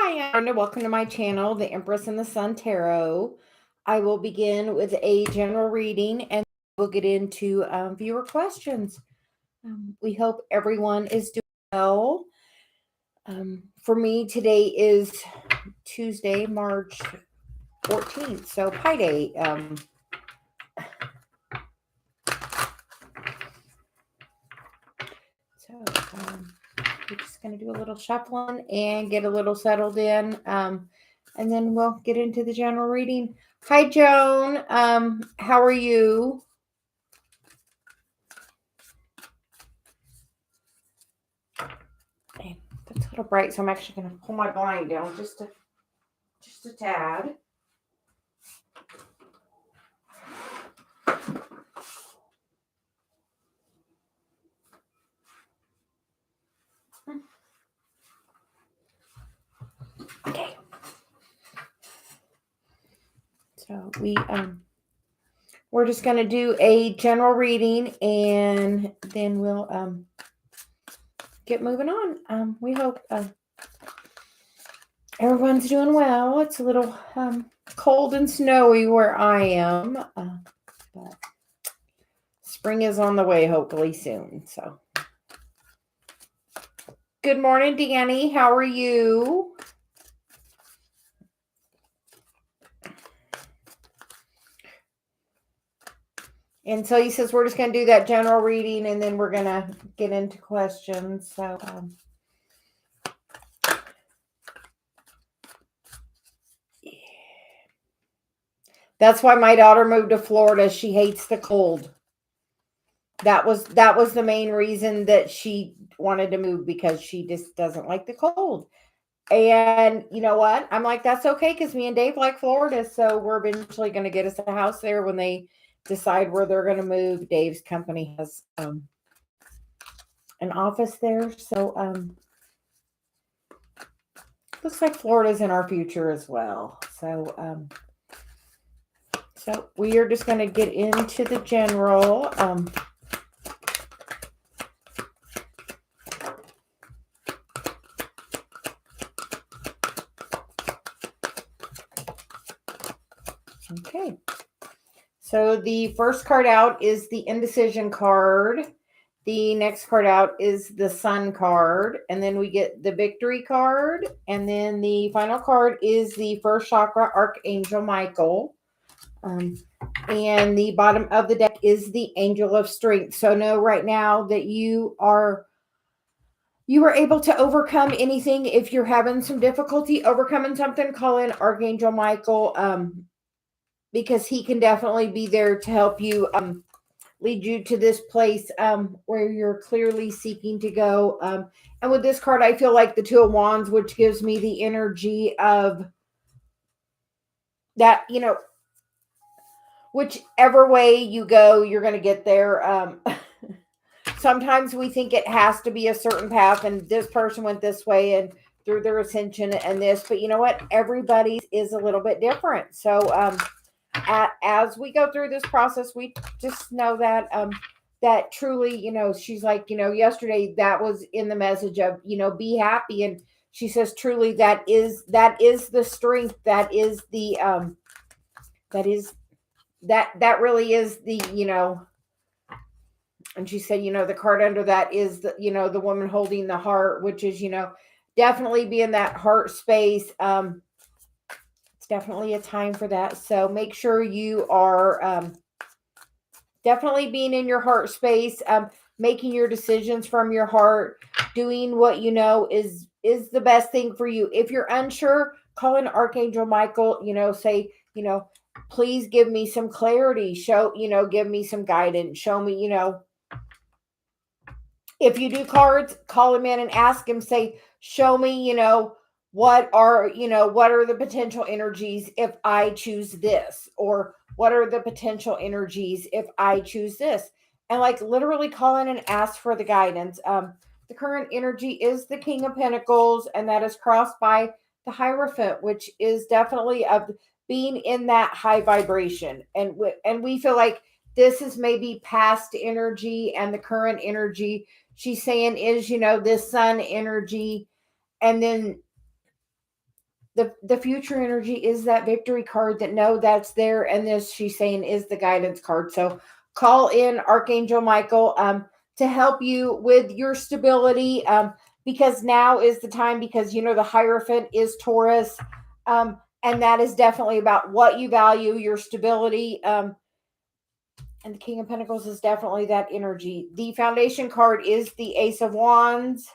Hi, and welcome to my channel, the Empress and the Sun Tarot. I will begin with a general reading and we'll get into viewer questions. We hope everyone is doing well. For me, today is Tuesday, March 14th, so Pi Day. We're just going to do a little shuffling and get a little settled in. And then we'll get into the general reading. Hi, Joan. How are you? Okay, that's a little bright, so I'm actually going to pull my blind down just a tad. Okay. So we're just going to do a general reading and then we'll get moving on. We hope everyone's doing well. It's a little cold and snowy where I am, but spring is on the way hopefully soon. So good morning, Danny. How are you? And so he says we're just going to do that general reading and then we're going to get into questions. So that's why my daughter moved to Florida. She hates the cold. That was the main reason that she wanted to move, because she just doesn't like the cold. And you know what? I'm like, that's okay, because me and Dave like Florida. So we're eventually going to get us a house there when they decide where they're going to move. Dave's company has an office there. So looks like Florida's in our future as well. So we are just going to get into the general. Okay. So the first card out is the indecision card. The next card out is the sun card. And then we get the victory card. And then the final card is the first chakra, Archangel Michael. And the bottom of the deck is the Angel of Strength. So know right now that you are able to overcome anything. If you're having some difficulty overcoming something, call in Archangel Michael, because he can definitely be there to help you, lead you to this place where you're clearly seeking to go. And with this card, I feel like the Two of Wands, which gives me the energy of that, whichever way you go, you're going to get there. Sometimes we think it has to be a certain path, and this person went this way and through their ascension and this, but you know what? Everybody's is a little bit different. So as we go through this process, we just know that that truly, she's like, yesterday that was in the message of, be happy. And she says, truly, that is the strength. That is the, that really is the, and she said, the card under that is the, the woman holding the heart, which is, definitely be in that heart space. It's definitely a time for that. So make sure you are definitely being in your heart space, making your decisions from your heart, doing what is the best thing for you. If you're unsure, call in Archangel Michael, say, please give me some clarity, give me some guidance, show me, if you do cards, call him in and ask him, say, show me, what are the potential energies if I choose this, or what are the potential energies if I choose this, and like literally call in and ask for the guidance. The current energy is the King of Pentacles, and that is crossed by the Hierophant, which is definitely of being in that high vibration, and we feel like this is maybe past energy, and the current energy she's saying is, this sun energy. And then the future energy is that victory card, that no, that's there. And this, she's saying, is the guidance card. So call in Archangel Michael to help you with your stability, because now is the time, because the Hierophant is Taurus, and that is definitely about what you value, your stability, and the King of Pentacles is definitely that energy. The Foundation card is the Ace of Wands.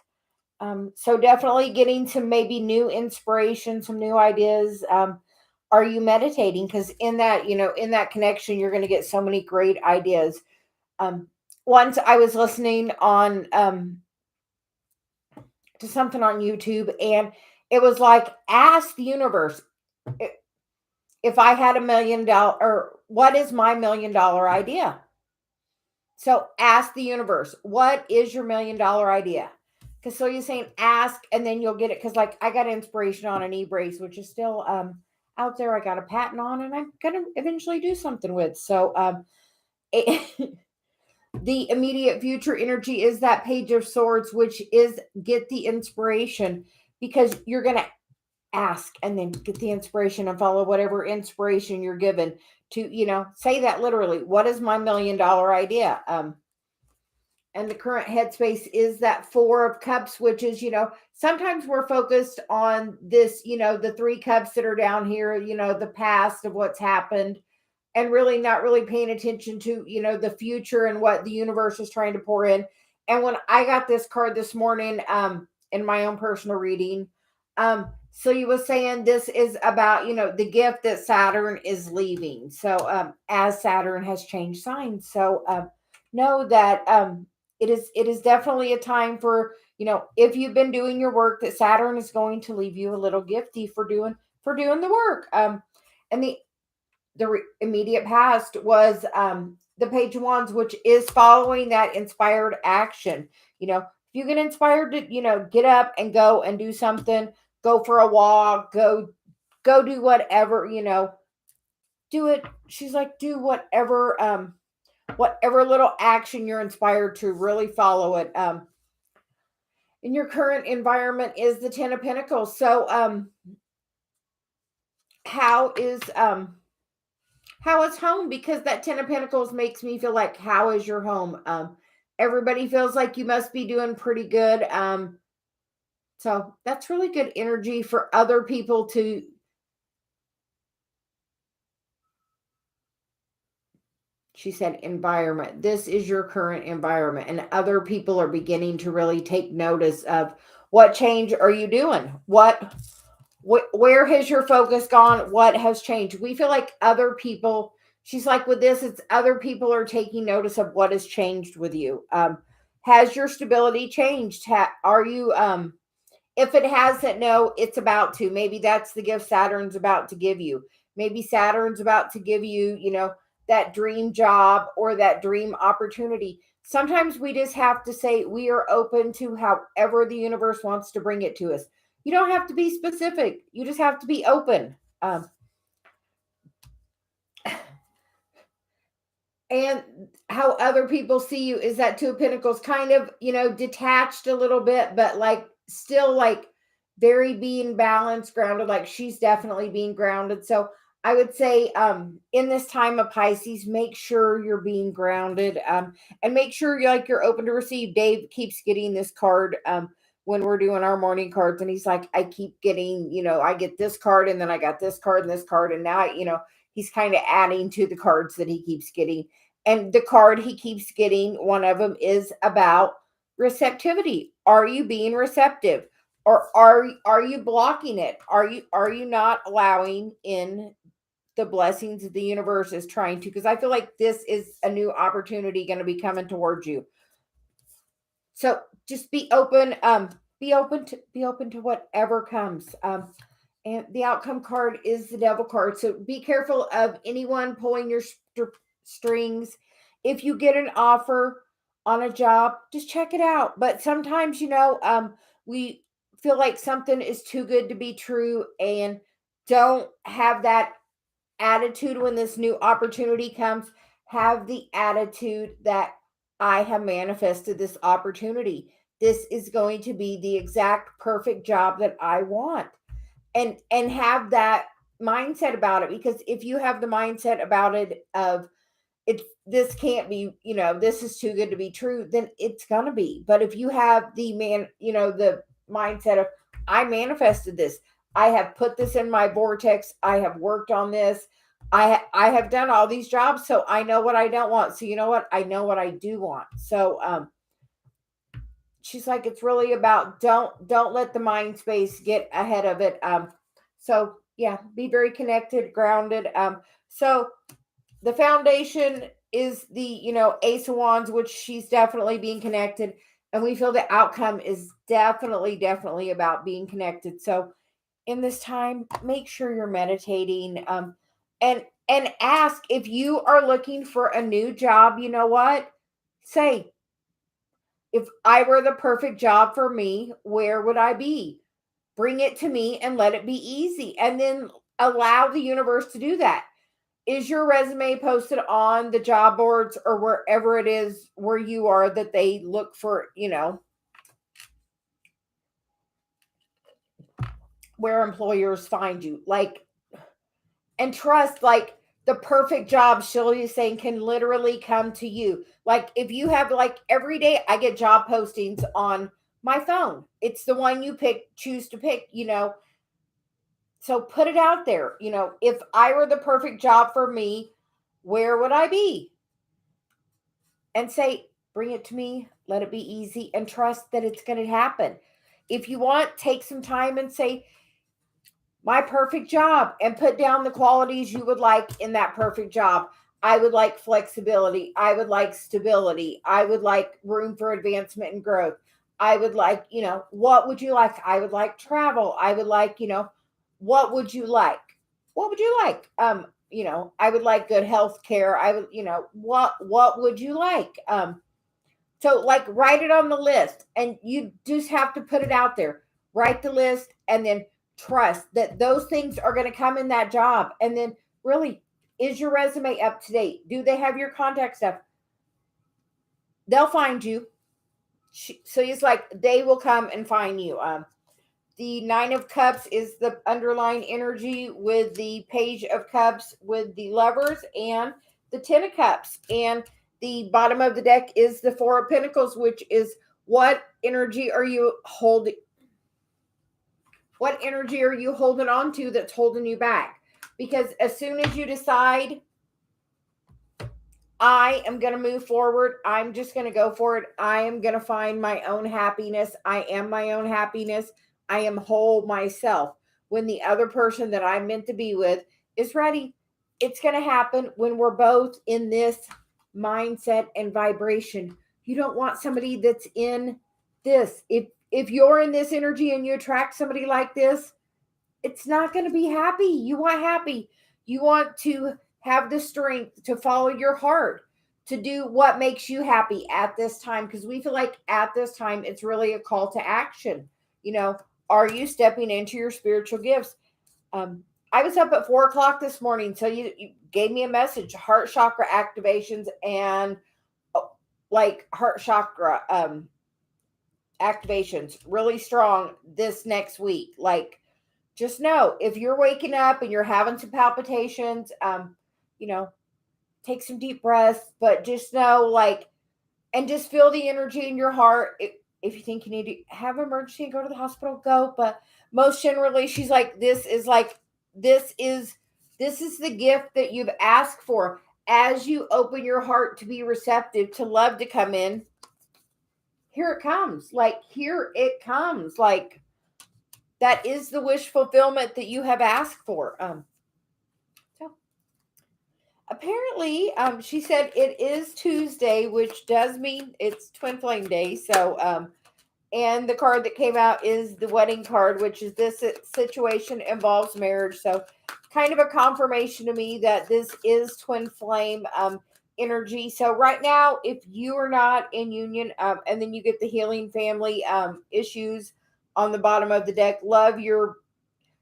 So definitely getting some maybe new inspiration, some new ideas. Are you meditating? Because in that, in that connection, you're going to get so many great ideas. Once I was listening on to something on YouTube, and it was like, ask the universe, if I had $1 million, or what is my $1 million idea? So ask the universe, what is your $1 million idea? Because so you're saying ask, and then you'll get it. Because like I got inspiration on an e-brace, which is still out there. I got a patent on, and I'm gonna eventually do something with. So the immediate future energy is that Page of Swords, which is get the inspiration, because you're gonna ask and then get the inspiration and follow whatever inspiration you're given to, say that literally. What is my $1 million idea? And the current headspace is that Four of Cups, which is, sometimes we're focused on this, the 3 cups that are down here, the past of what's happened, and really not really paying attention to, the future and what the universe is trying to pour in. And when I got this card this morning, in my own personal reading, so you was saying this is about, the gift that Saturn is leaving. So, as Saturn has changed signs. So, know that, it is definitely a time for, if you've been doing your work, that Saturn is going to leave you a little gifty for doing the work. And the immediate past was the Page of Wands, which is following that inspired action. If you get inspired to, get up and go and do something, go for a walk, go do whatever, do it. She's like, do whatever little action you're inspired to, really follow it. In your current environment is the Ten of Pentacles. So how is home? Because that Ten of Pentacles makes me feel like, how is your home? Everybody feels like you must be doing pretty good. So that's really good energy for other people to, she said, environment. This is your current environment, and other people are beginning to really take notice of what change are you doing? Where has your focus gone? What has changed? We feel like other people, she's like, with this, it's other people are taking notice of what has changed with you. Has your stability changed? Are you, if it hasn't, no, it's about to. Maybe that's the gift Saturn's about to give you. Maybe Saturn's about to give you, that dream job or that dream opportunity. Sometimes we just have to say we are open to however the universe wants to bring it to us. You don't have to be specific. You just have to be open. And how other people see you is that Two of Pentacles, kind of, detached a little bit, but like still like very being balanced, grounded. Like she's definitely being grounded. So I would say in this time of Pisces, make sure you're being grounded, and make sure you're open to receive. Dave keeps getting this card when we're doing our morning cards, and he's like, I keep getting, I get this card, and then I got this card and this card, and now, he's kind of adding to the cards that he keeps getting. And the card he keeps getting, one of them is about receptivity. Are you being receptive, or are you blocking it? Are you not allowing in the blessings of the universe is trying to? Because I feel like this is a new opportunity going to be coming towards you. So just be open. Be open to whatever comes. And the outcome card is the Devil card. So be careful of anyone pulling your strings. If you get an offer on a job, just check it out. But sometimes, we feel like something is too good to be true, and don't have that attitude when this new opportunity comes. Have the attitude that I have manifested this opportunity. This is going to be the exact perfect job that I want. and have that mindset about it. Because if you have the mindset about it of this can't be, this is too good to be true, then it's gonna be. But if you have the mindset of, I manifested this, I have put this in my vortex, I have worked on this, I have done all these jobs, so I know what I don't want, so you know what, I know what I do want. So she's like, it's really about, don't let the mind space get ahead of it. So yeah, be very connected, grounded. So the foundation is the, Ace of Wands, which she's definitely being connected. And we feel the outcome is definitely about being connected. So in this time, make sure you're meditating. And ask, if you are looking for a new job, you know what? Say, if I were the perfect job for me, where would I be? Bring it to me and let it be easy. And then allow the universe to do that. Is your resume posted on the job boards or wherever it is where you are that they look for, where employers find you? Like, and trust, like, the perfect job, Celia is saying, can literally come to you. Like, if you have, like, every day I get job postings on my phone. It's the one you choose to pick, So put it out there. If I were the perfect job for me, where would I be? And say, bring it to me, let it be easy, and trust that it's going to happen. If you want, take some time and say, my perfect job, and put down the qualities you would like in that perfect job. I would like flexibility. I would like stability. I would like room for advancement and growth. I would like, what would you like? I would like travel. I would like, what would you like? What would you like? I would like good health care. I would, what would you like? So, like, write it on the list, and you just have to put it out there. Write the list, and then trust that those things are going to come in that job. And then, really, is your resume up to date? Do they have your contact stuff? They'll find you. So he's like, they will come and find you. The Nine of Cups is the underlying energy, with the Page of Cups, with the Lovers, and the Ten of Cups. And the bottom of the deck is the Four of Pentacles, which is, what energy are you holding? What energy are you holding on to that's holding you back? Because as soon as you decide, I am going to move forward, I'm just going to go for it, I am going to find my own happiness, I am my own happiness, I am whole myself. When the other person that I'm meant to be with is ready, it's going to happen when we're both in this mindset and vibration. You don't want somebody that's in this. If you're in this energy and you attract somebody like this, it's not going to be happy. You want happy. You want to have the strength to follow your heart, to do what makes you happy at this time. Because we feel like at this time, it's really a call to action. Are you stepping into your spiritual gifts? I was up at 4 o'clock this morning. So you gave me a message, heart chakra activations, and like heart chakra activations really strong this next week. Like, just know, if you're waking up and you're having some palpitations, take some deep breaths, but just know, like, and just feel the energy in your heart. If you think you need to have an emergency and go to the hospital, go. But most generally, she's like, this is the gift that you've asked for. As you open your heart to be receptive, to love to come in, here it comes. Like, here it comes. Like, that is the wish fulfillment that you have asked for. So apparently, she said it is Tuesday, which does mean it's Twin Flame Day. So, and the card that came out is the wedding card, which is, this situation involves marriage. So kind of a confirmation to me that this is Twin Flame energy. So right now, if you are not in union, and then you get the healing family issues on the bottom of the deck, love your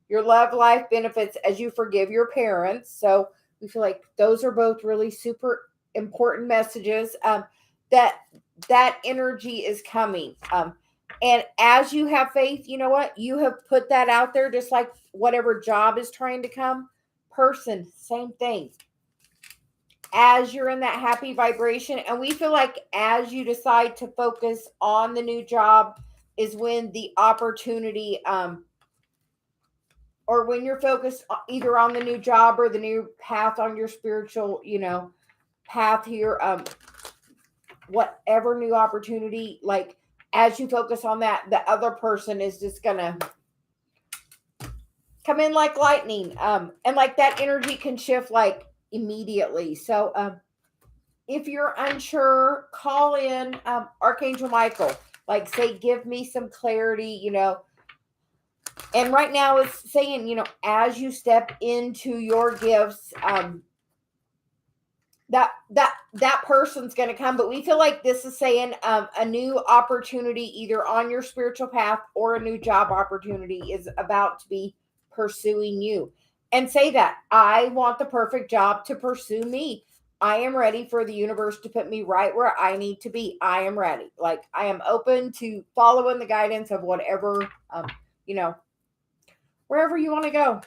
love life benefits as you forgive your parents. So we feel like those are both really super important messages, that energy is coming. And as you have faith, you know what? You have put that out there, just like whatever job is trying to come. Person, same thing. As you're in that happy vibration, and we feel like as you decide to focus on the new job is when the opportunity, or when you're focused either on the new job or the new path on your spiritual, path here, whatever new opportunity, like as you focus on that, the other person is just gonna come in like lightning, and like that energy can shift like immediately. So if you're unsure, call in Archangel Michael, like say, give me some clarity, and right now it's saying, as you step into your gifts, that person's going to come. But we feel like this is saying a new opportunity either on your spiritual path or a new job opportunity is about to be pursuing you. And say that I want the perfect job to pursue me. I am ready for the universe to put me right where I need to be. I am ready. Like I am open to following the guidance of whatever, wherever you want to go.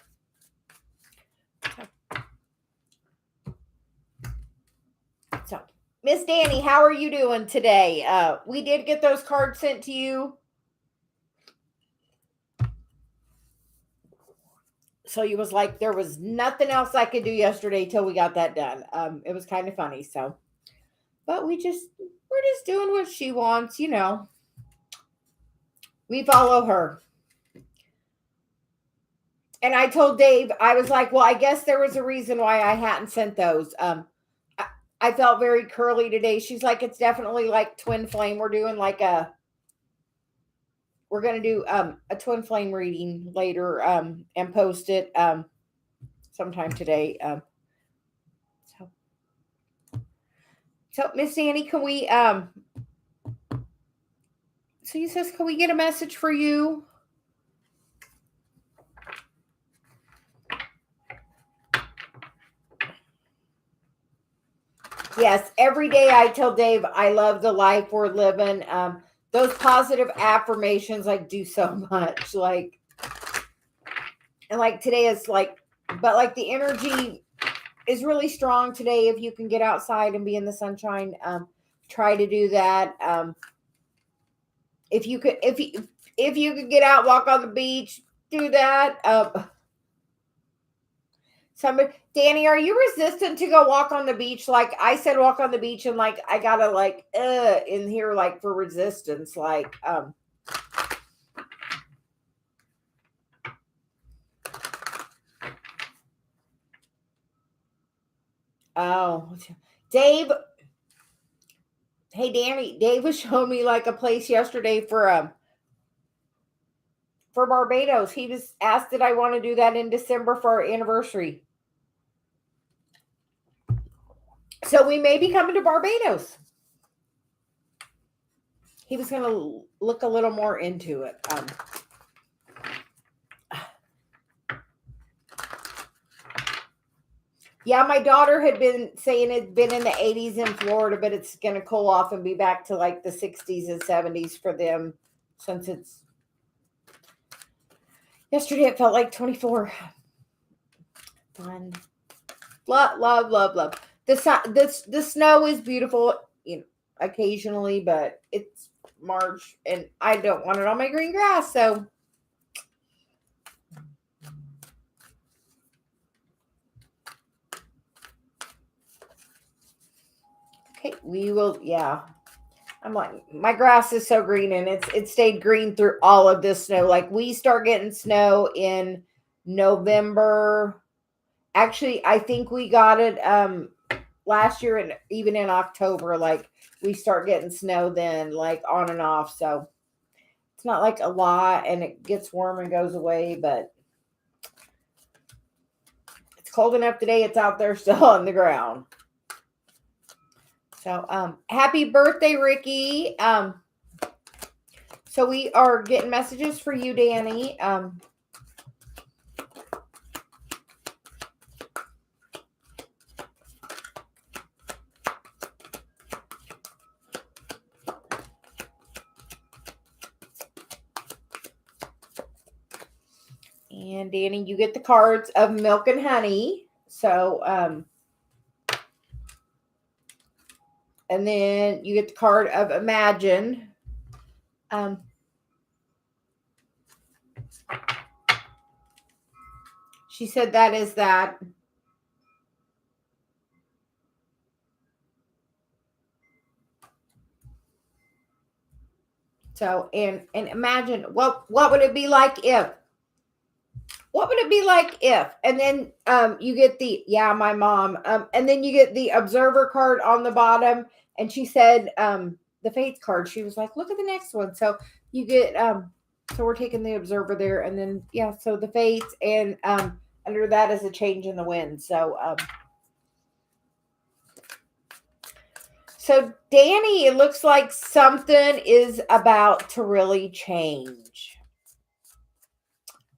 So, Miss Danny, how are you doing today? We did get those cards sent to you. So you was like, there was nothing else I could do yesterday till we got that done. It was kind of funny. So, but we're just doing what she wants, We follow her. And I told Dave, I was like, well, I guess there was a reason why I hadn't sent those. I felt very curly today. She's like, it's definitely like twin flame. We're doing like we're going to do a twin flame reading later and post it sometime today. So Miss Annie, can we, so he says, can we get a message for you? Yes, every day I tell Dave, I love the life we're living. Those positive affirmations like do so much. Like, and like today is like, but like the energy is really strong today. If you can get outside and be in the sunshine, try to do that. If you could get out, walk on the beach, do that. Danny, are you resistant to go walk on the beach? Like I said, walk on the beach, and like I gotta like in here like for resistance, like oh, Dave. Hey, Danny. Dave was showing me like a place yesterday for Barbados. He was asked, did I want to do that in December for our anniversary? So we may be coming to Barbados. He was going to look a little more into it. Yeah, my daughter had been saying it's been in the 80s in Florida, but it's going to cool off and be back to like the 60s and 70s for them since it's yesterday it felt like 24. Fun. Love. The snow is beautiful, occasionally, but it's March and I don't want it on my green grass, so okay, we will, yeah. I'm like, my grass is so green and it stayed green through all of this snow. Like we start getting snow in November. Actually, I think we got it last year and even in October, like we start getting snow then, like on and off. So it's not like a lot and it gets warm and goes away, but it's cold enough today. It's out there still on the ground. So, happy birthday, Ricky. So we are getting messages for you, Danny. And Danny, you get the cards of milk and honey. So, and then you get the card of imagine. She said that is that. So, and imagine what would it be like if? What would it be like if? And then you get the, yeah, my mom. And then you get the observer card on the bottom. And she said the faith card. She was like, look at the next one. So you get, so we're taking the observer there. And then, yeah, so the fates. And under that is a change in the wind. So Danny, it looks like something is about to really change.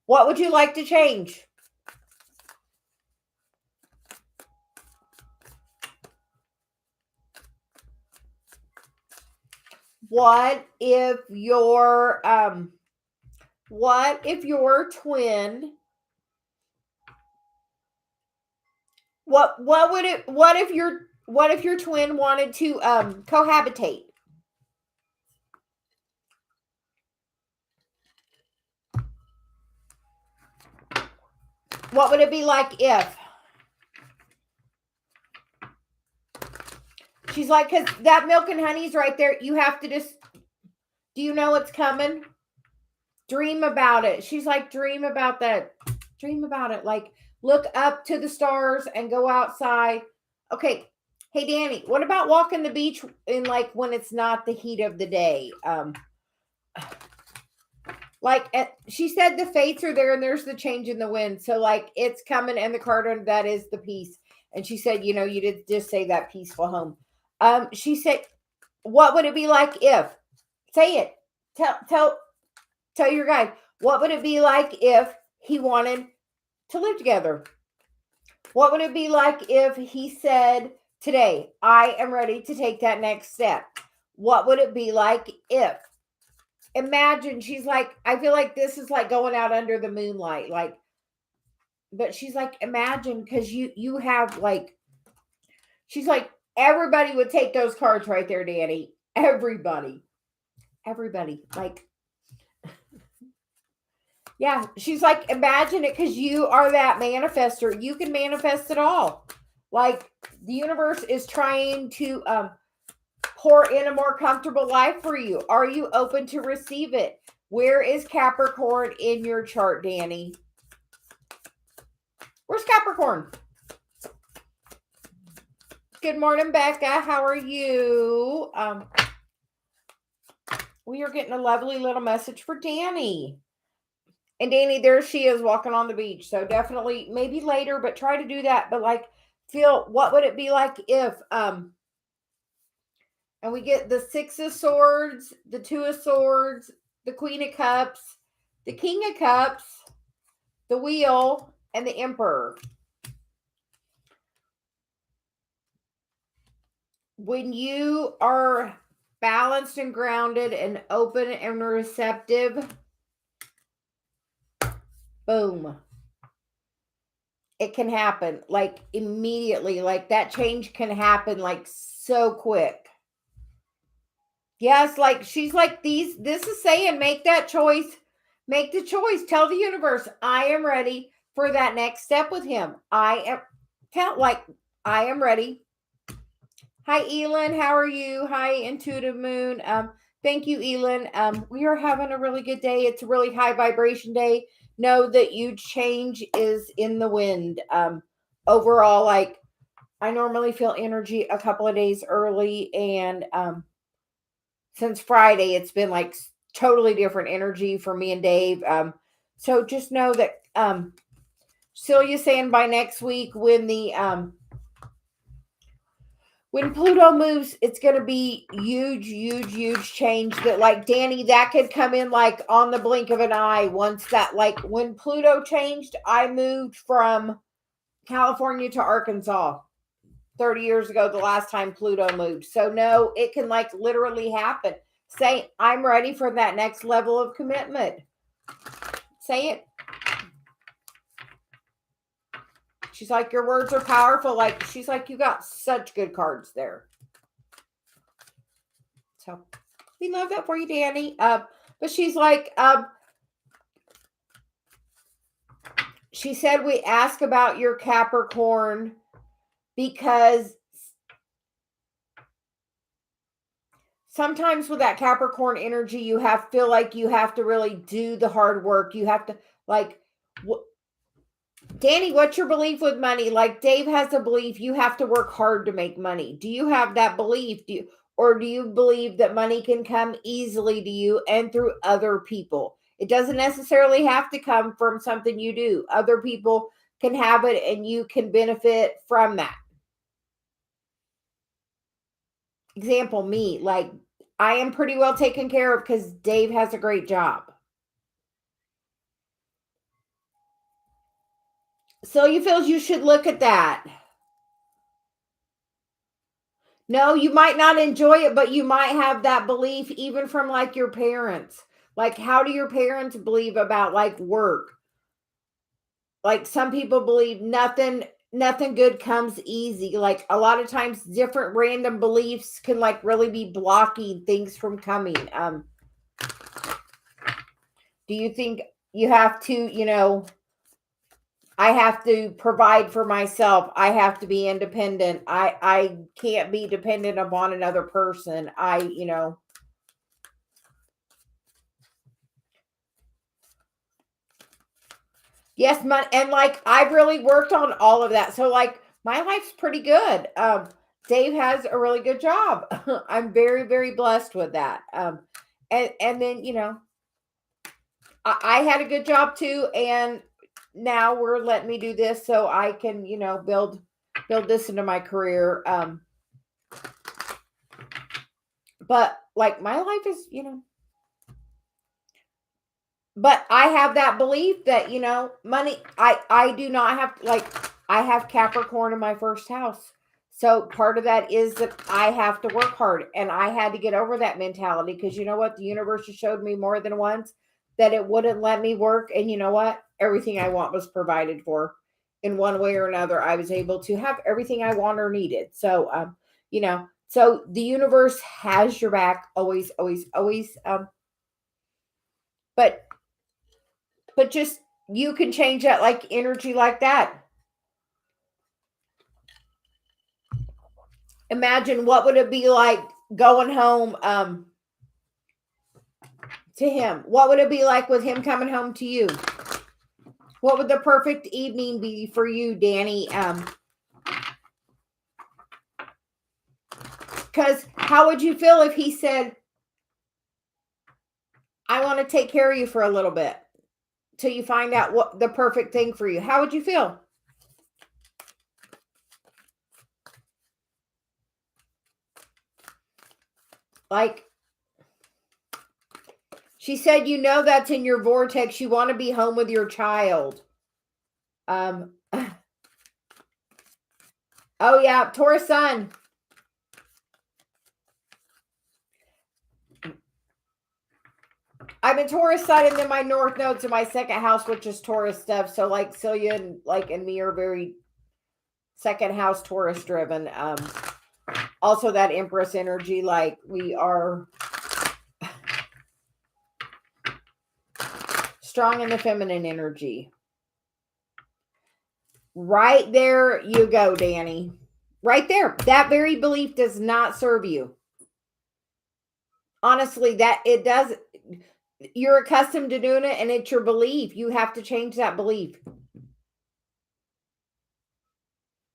What would you like to change? What if your twin, what if your twin wanted to cohabitate? What would it be like if? She's like, because that milk and honey's right there. You have to just, do you know what's coming? Dream about it. She's like, dream about that. Dream about it. Like, look up to the stars and go outside. Okay. Hey, Danny, what about walking the beach in like when it's not the heat of the day? She said the fates are there and there's the change in the wind. So like it's coming and the card under that is the peace. And she said, you did just say that peaceful home. She said, what would it be like if? Say it. Tell your guide. What would it be like if he wanted to live together? What would it be like if he said, today, I am ready to take that next step? What would it be like if? Imagine, she's like, I feel like this is like going out under the moonlight. Like, but she's like, imagine, because you have like, she's like, everybody would take those cards right there, Danny. Everybody. Like, yeah, she's like, imagine it, because you are that manifester. You can manifest it all. Like, the universe is trying to pour in a more comfortable life for you. Are you open to receive it? Where is Capricorn in your chart, Danny? Where's Capricorn? Good morning, Becca. How are you? We are getting a lovely little message for Danny. And Danny, there she is walking on the beach. So definitely, maybe later, but try to do that. But like, feel, what would it be like if, and we get the Six of Swords, the Two of Swords, the Queen of Cups, the King of Cups, the Wheel, and the Emperor. When you are balanced and grounded and open and receptive, boom, it can happen like immediately. Like that change can happen like so quick. Yes, like she's like, this is saying, make that choice. Make the choice. Tell the universe, I am ready for that next step with him. I am ready. Hi, Elin. How are you? Hi, Intuitive Moon. Thank you, Elin. We are having a really good day. It's a really high vibration day. Know that huge change is in the wind. Overall, like I normally feel energy a couple of days early, and since Friday, it's been like totally different energy for me and Dave. So just know that Celia saying by next week when Pluto moves, it's going to be huge change that like Danny, that could come in like on the blink of an eye. Once that, like when Pluto changed, I moved from California to Arkansas 30 years ago, the last time Pluto moved. So no, it can like literally happen. Say, I'm ready for that next level of commitment. Say it. She's like, your words are powerful. Like, she's like, you got such good cards there. So we love that for you, Danny. But she's like, she said we ask about your Capricorn because sometimes with that Capricorn energy, you feel like you have to really do the hard work. You have to, like, Danny, what's your belief with money? Like, Dave has a belief you have to work hard to make money. Do you have that belief? Or do you believe that money can come easily to you and through other people? It doesn't necessarily have to come from something you do. Other people can have it and you can benefit from that. Example, me, like, I am pretty well taken care of because Dave has a great job. Celia feels you should look at that. No, you might not enjoy it, but you might have that belief even from like your parents. Like, how do your parents believe about like work? Like, some people believe nothing good comes easy. Like, a lot of times different random beliefs can like really be blocking things from coming. Do you think you have to, I have to provide for myself. I have to be independent. I can't be dependent upon another person. Yes, and like I've really worked on all of that. So like my life's pretty good. Dave has a really good job. I'm very, very blessed with that. And then, I had a good job too, and now we're letting me do this so I can, build this into my career. But like my life is, but I have that belief that, money, I do not have, like, I have Capricorn in my first house. So part of that is that I have to work hard, and I had to get over that mentality because you know what? The universe has showed me more than once that it wouldn't let me work. And you know what? Everything I want was provided for in one way or another. I was able to have everything I want or needed. So, so the universe has your back always, always, always. But just you can change that like energy like that. Imagine what would it be like going home to him? What would it be like with him coming home to you? What would the perfect evening be for you, Danny? Because how would you feel if he said, I want to take care of you for a little bit till you find out what the perfect thing for you? How would you feel? Like, she said, that's in your vortex. You want to be home with your child. Oh yeah, Taurus sun. I'm in Taurus side, and then my North Node's in my second house, which is Taurus stuff. So like Celia and me are very second house Taurus driven. Also that Empress energy, like we are strong in the feminine energy. Right there you go, Danny. Right there. That very belief does not serve you. Honestly, that it does. You're accustomed to doing it, and it's your belief. You have to change that belief.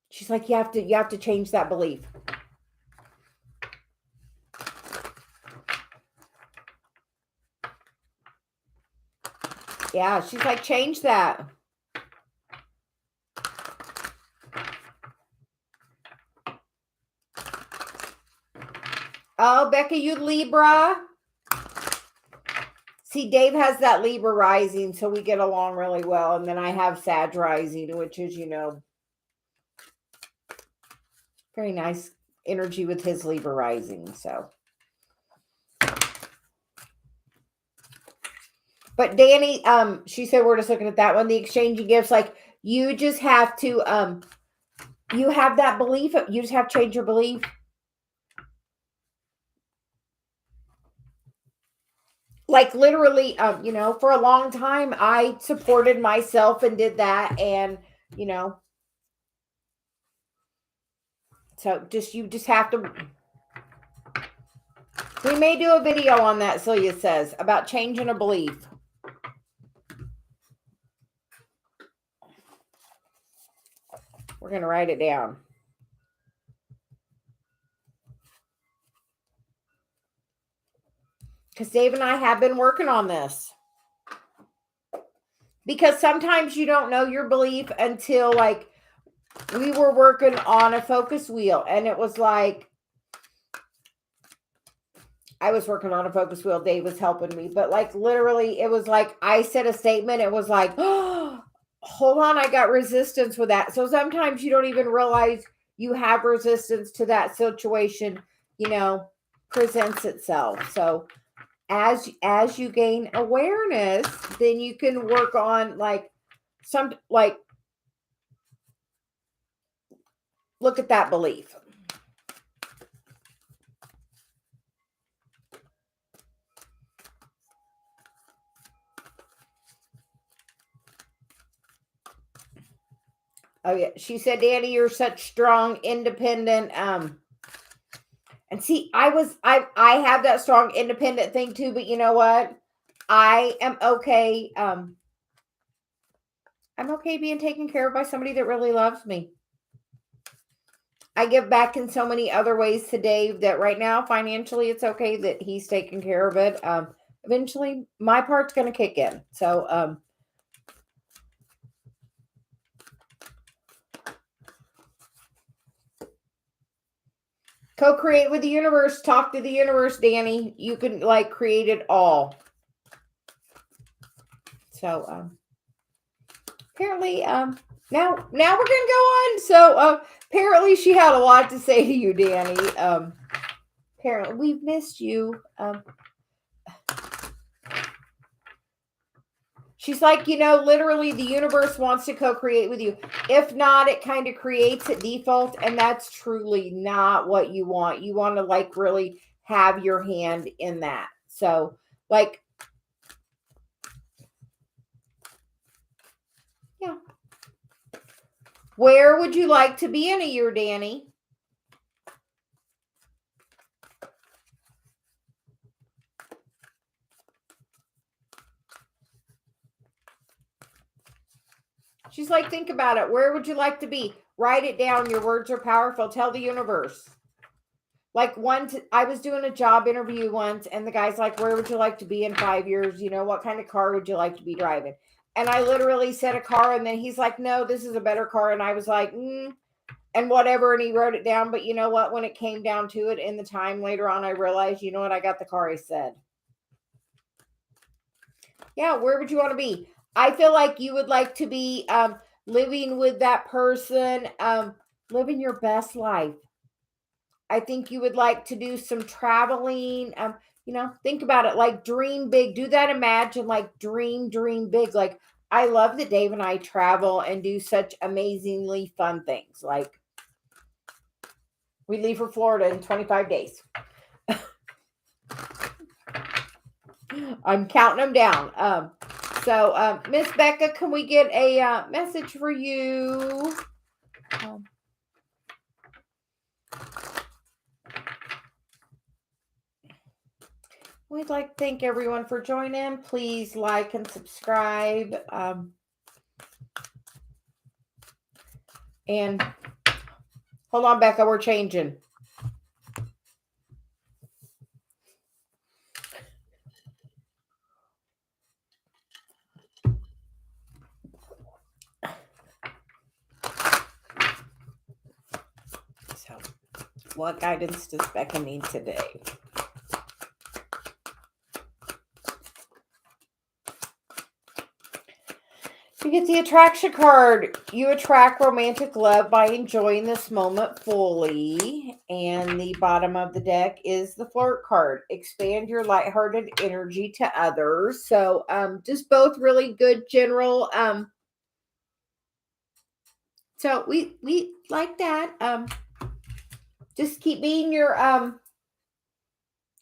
She's like, you have to change that belief. Yeah, she's like, change that. Oh, Becca, you Libra. See, Dave has that Libra rising, so we get along really well. And then I have Sag rising, which is, very nice energy with his Libra rising. So, but Danny, she said we're just looking at that one. The exchanging gifts, like You just have to, you have that belief. You just have to change your belief. Like literally, for a long time, I supported myself and did that. And, so you just have to, we may do a video on that, Celia says, about changing a belief. We're going to write it down. Because Dave and I have been working on this. Because sometimes you don't know your belief until, like, we were working on a focus wheel. And it was like, I was working on a focus wheel. Dave was helping me. But, like, literally, it was like I said a statement. It was like, oh, hold on. I got resistance with that. So sometimes you don't even realize you have resistance to that situation, presents itself. So as you gain awareness, then you can work on look at that belief. Oh yeah, she said, Danny, you're such strong, independent. And see, I have that strong, independent thing too. But you know what? I am okay. I'm okay being taken care of by somebody that really loves me. I give back in so many other ways to Dave that right now, financially, it's okay that he's taking care of it. Eventually, my part's going to kick in. So, co-create with the universe. Talk to the universe, Danny. You can create it all. So apparently, now we're gonna go on. So apparently, she had a lot to say to you, Danny. Apparently, we've missed you. She's like, literally, the universe wants to co-create with you. If not, it kind of creates a default, and that's truly not what you want. You want to really have your hand in that. So, yeah. Where would you like to be in a year, Danny? She's like, think about it. Where would you like to be? Write it down. Your words are powerful. Tell the universe. I was doing a job interview once, and the guy's like, where would you like to be in 5 years? What kind of car would you like to be driving? And I literally said a car, and then he's like, no, this is a better car. And I was like, and whatever. And he wrote it down. But you know what? When it came down to it in the time later on, I realized, you know what? I got the car I said. Yeah, where would you want to be? I feel like you would like to be living with that person, living your best life. I think you would like to do some traveling. Think about it, dream big. Do that, imagine, dream big. I love that Dave and I travel and do such amazingly fun things. We leave for Florida in 25 days. I'm counting them down. So, Miss Becca, can we get a message for you? We'd like to thank everyone for joining. Please like and subscribe. And hold on, Becca, we're changing. So, what guidance does Becca need today? You get the attraction card. You attract romantic love by enjoying this moment fully. And the bottom of the deck is the flirt card. Expand your lighthearted energy to others. So just both really good general So we like that. Just keep being your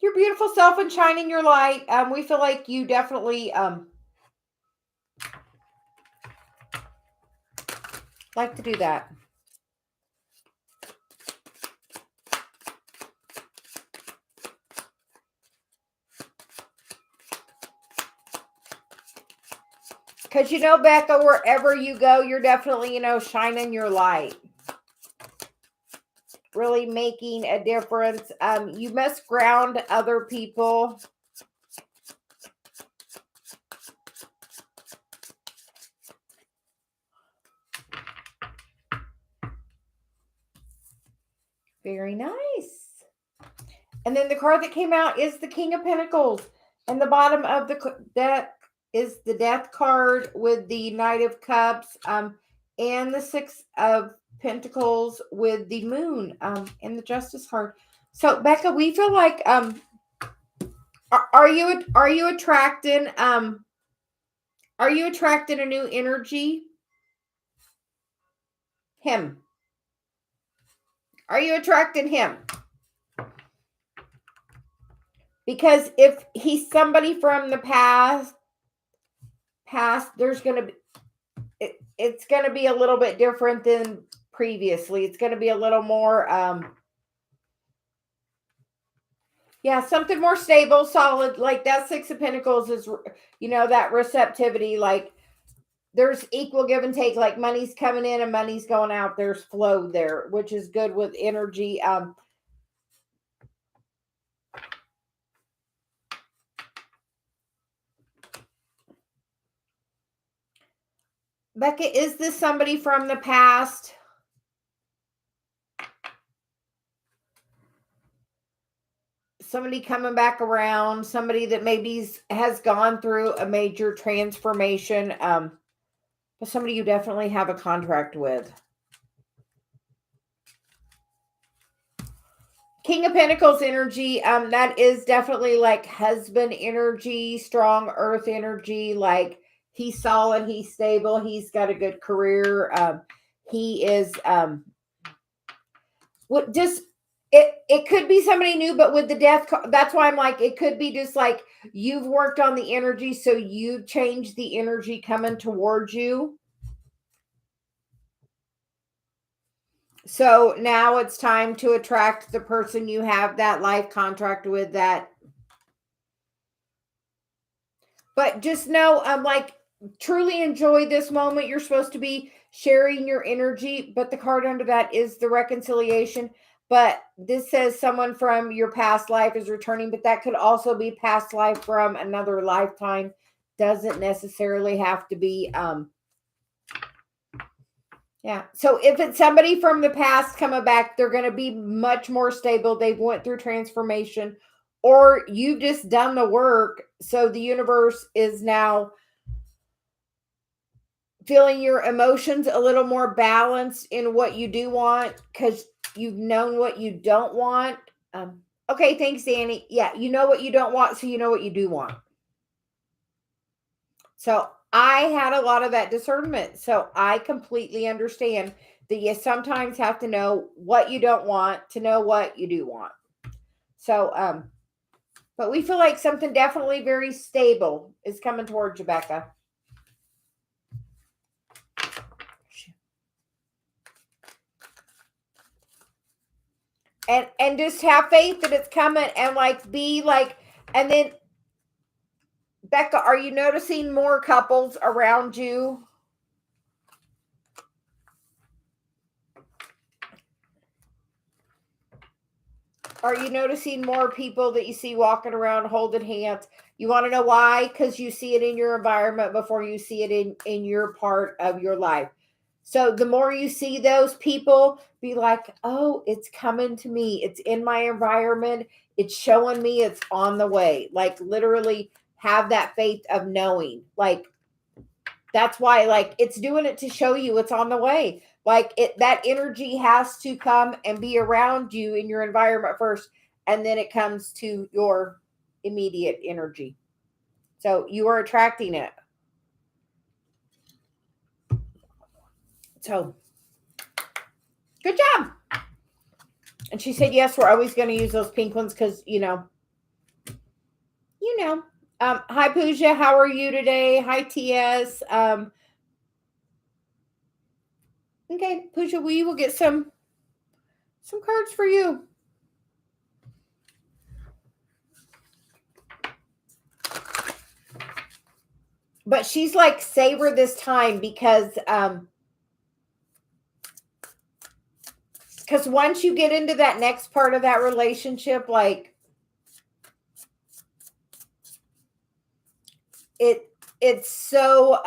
beautiful self and shining your light. We feel like you definitely like to do that. Because, Becca, wherever you go, you're definitely, shining your light. Really making a difference. You must ground other people. Very nice. And then the card that came out is the King of Pentacles. And the bottom of the deck is the Death card with the Knight of Cups and the Six of Pentacles with the Moon and the Justice card. So, Becca, we feel like are you attracting a new energy? Him. Are you attracting him? Because if he's somebody from the past, there's going to be, it's going to be a little bit different than previously. It's going to be a little more, something more stable, solid. Like that Six of Pentacles is, that receptivity. Like there's equal give and take. Like money's coming in and money's going out. There's flow there, which is good with energy. Becca, is this somebody from the past? Somebody coming back around, somebody that maybe has gone through a major transformation, but somebody you definitely have a contract with. King of Pentacles energy, that is definitely like husband energy, strong earth energy, like he's solid, he's stable, he's got a good career. He is what just it could be somebody new, but with the Death, that's why I'm like, it could be just like you've worked on the energy, so you've changed the energy coming towards you. So now it's time to attract the person you have that life contract with. That, but just know, I'm like, truly enjoy this moment. You're supposed to be sharing your energy, but the card under that is the reconciliation. But this says someone from your past life is returning, but that could also be past life from another lifetime. Doesn't necessarily have to be, yeah. So if it's somebody from the past coming back, they're going to be much more stable. They've went through transformation, or you've just done the work. So the universe is now feeling your emotions a little more balanced in what you do want, because you've known what you don't want. Okay, thanks, Danny. Yeah, you know what you don't want, so you know what you do want. So I had a lot of that discernment. So I completely understand that you sometimes have to know what you don't want to know what you do want. So, but we feel like something definitely very stable is coming towards you, Becca. And just have faith that it's coming, and like be like, and then Becca, are you noticing more couples around you? Are you noticing more people that you see walking around holding hands? You want to know why? Because you see it in your environment before you see it in your part of your life. So the more you see those people, be like, oh, it's coming to me. It's in my environment. It's showing me it's on the way. Like literally have that faith of knowing. Like that's why, like, it's doing it to show you it's on the way. Like that energy has to come and be around you in your environment first, and then it comes to your immediate energy. So you are attracting it. So Good job. And she said, yes, we're always going to use those pink ones because, Hi, Pooja. How are you today? Hi, TS. Okay, Pooja, we will get some cards for you. But she's like, savor this time because once you get into that next part of that relationship, like it's so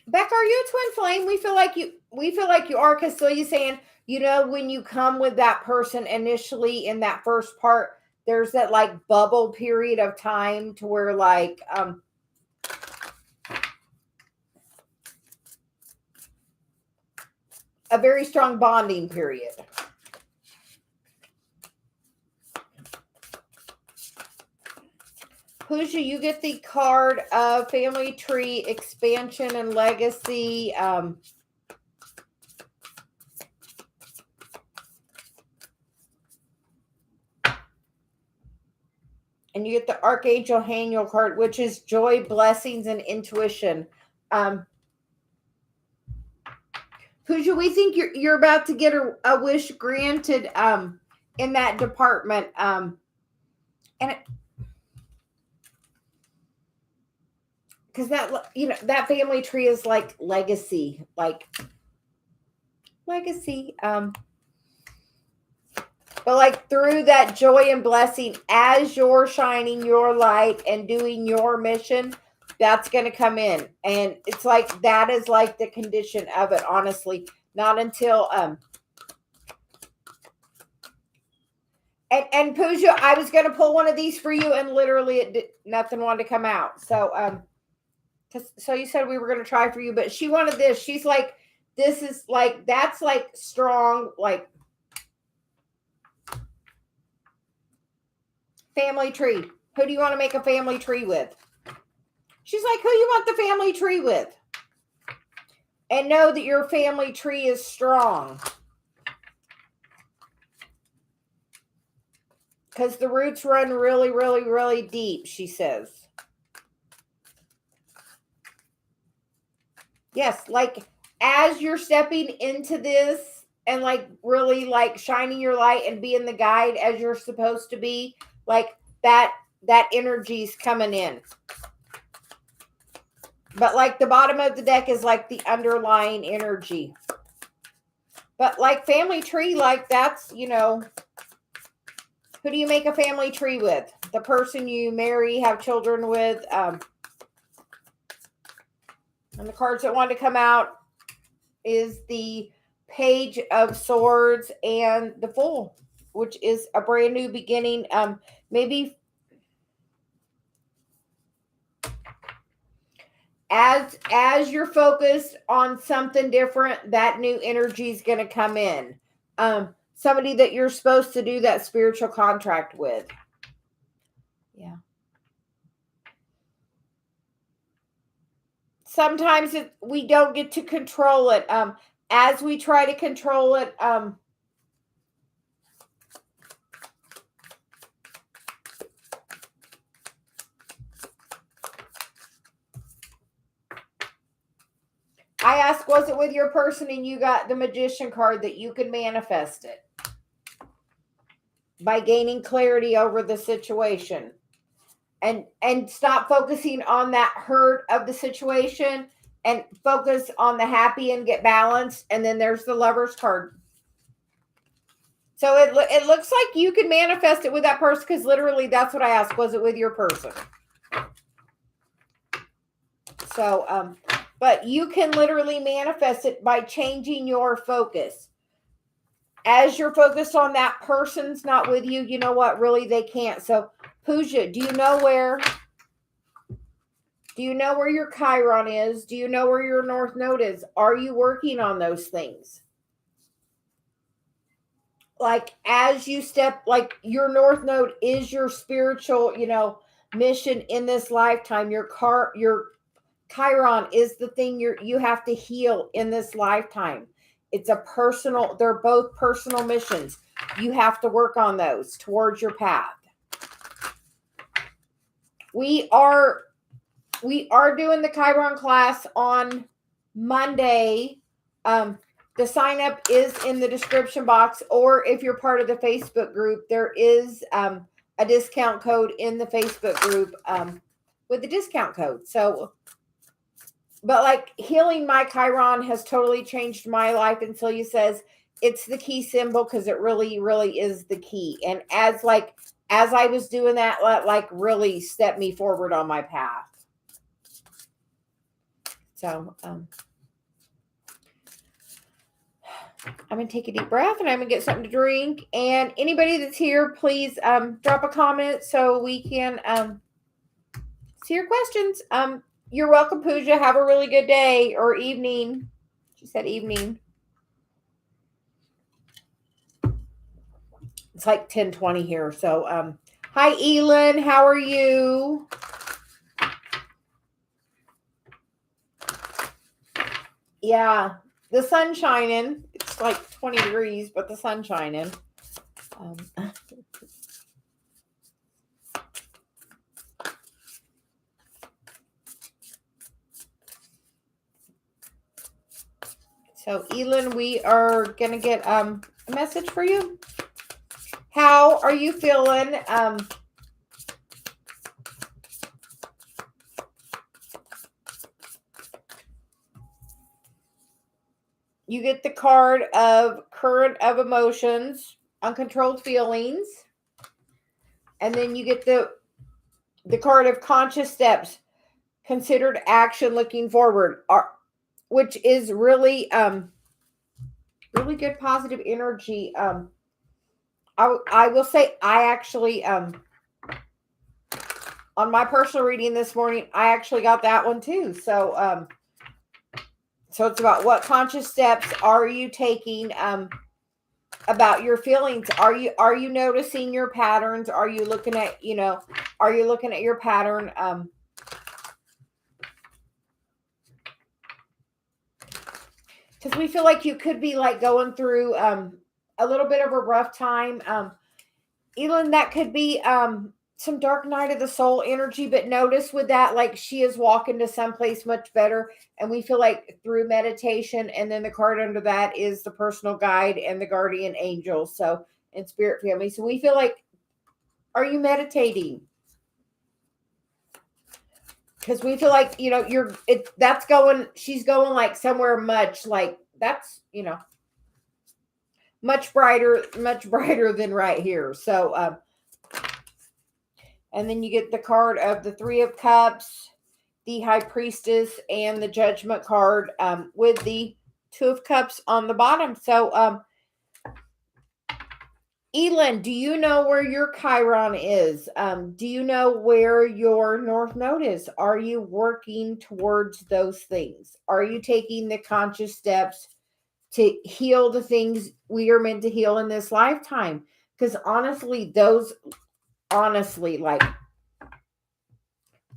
Beck, are you a twin flame? We feel like you are, because Celia's saying, when you come with that person initially in that first part, there's that like bubble period of time to where like a very strong bonding period. Pooja, you get the card of family tree expansion and legacy. And you get the Archangel Haniel card, which is joy, blessings, and intuition. Pooja, we think you're about to get a wish granted in that department. And because that family tree is like legacy. But like through that joy and blessing, as you're shining your light and doing your mission, that's going to come in. And it's like, that is like the condition of it, honestly. Not until, and Pooja, I was going to pull one of these for you and literally nothing wanted to come out. So, so you said we were going to try for you, but she wanted this. She's like, this is like, that's like strong, like family tree. Who do you want to make a family tree with? She's like, who you want the family tree with? And know that your family tree is strong. Because the roots run really, really, really deep, she says. Yes, like as you're stepping into this and like really like shining your light and being the guide as you're supposed to be, like that energy's coming in. But like the bottom of the deck is like the underlying energy. But like family tree, like that's, who do you make a family tree with? The person you marry, have children with. And the cards that want to come out is the Page of Swords and the Fool, which is a brand new beginning. Maybe as you're focused on something different, that new energy is going to come in. Somebody that you're supposed to do that spiritual contract with. Yeah. Sometimes we don't get to control it. As we try to control it, I asked, was it with your person? And you got the Magician card, that you can manifest it by gaining clarity over the situation. And stop focusing on that hurt of the situation and focus on the happy and get balanced. And then there's the Lover's card. So it looks like you can manifest it with that person, because literally that's what I asked. Was it with your person? So, but you can literally manifest it by changing your focus. As you're focused on that person's not with you, you know what? Really, they can't. So, Pooja, do you know where your Chiron is? Do you know where your North Node is? Are you working on those things? Like as you step, like your North Node is your spiritual, mission in this lifetime. Your Chiron is the thing you have to heal in this lifetime. It's a personal, they're both personal missions. You have to work on those towards your path. We are doing the Chiron class on Monday. The sign up is in the description box, or if you're part of the Facebook group, there is a discount code in the Facebook group with the discount code. So, but like healing my Chiron has totally changed my life. And Celia says it's the key symbol because it really, really is the key. And as I was doing that, like really stepped me forward on my path. So, I'm going to take a deep breath and I'm going to get something to drink. And anybody that's here, please drop a comment so we can see your questions. You're welcome, Pooja. Have a really good day or evening. She said evening. It's like 10:20 here. So, hi, Elin. How are you? Yeah, the sun's shining. It's like 20 degrees, but the sun's shining. So, Elin, we are going to get a message for you. How are you feeling? You get the card of current of emotions, uncontrolled feelings. And then you get the card of conscious steps, considered action looking forward, which is really really good positive energy. I will say I actually on my personal reading this morning, I actually got that one too. So so it's about what conscious steps are you taking about your feelings. Are you noticing your patterns? Are you looking at, are you looking at your pattern? Because we feel like you could be like going through a little bit of a rough time. Elin, that could be some dark night of the soul energy, but notice with that, like she is walking to someplace much better. And we feel like through meditation, and then the card under that is the personal guide and the guardian angel. So, and spirit family. So we feel like, are you meditating? Because we feel like, she's going like somewhere much like that's, much brighter than right here. So, and then you get the card of the Three of Cups, the High Priestess, and the Judgment card with the Two of Cups on the bottom. So, Elin, do you know where your Chiron is? Do you know where your North Node is? Are you working towards those things? Are you taking the conscious steps to heal the things we are meant to heal in this lifetime? Because honestly, like,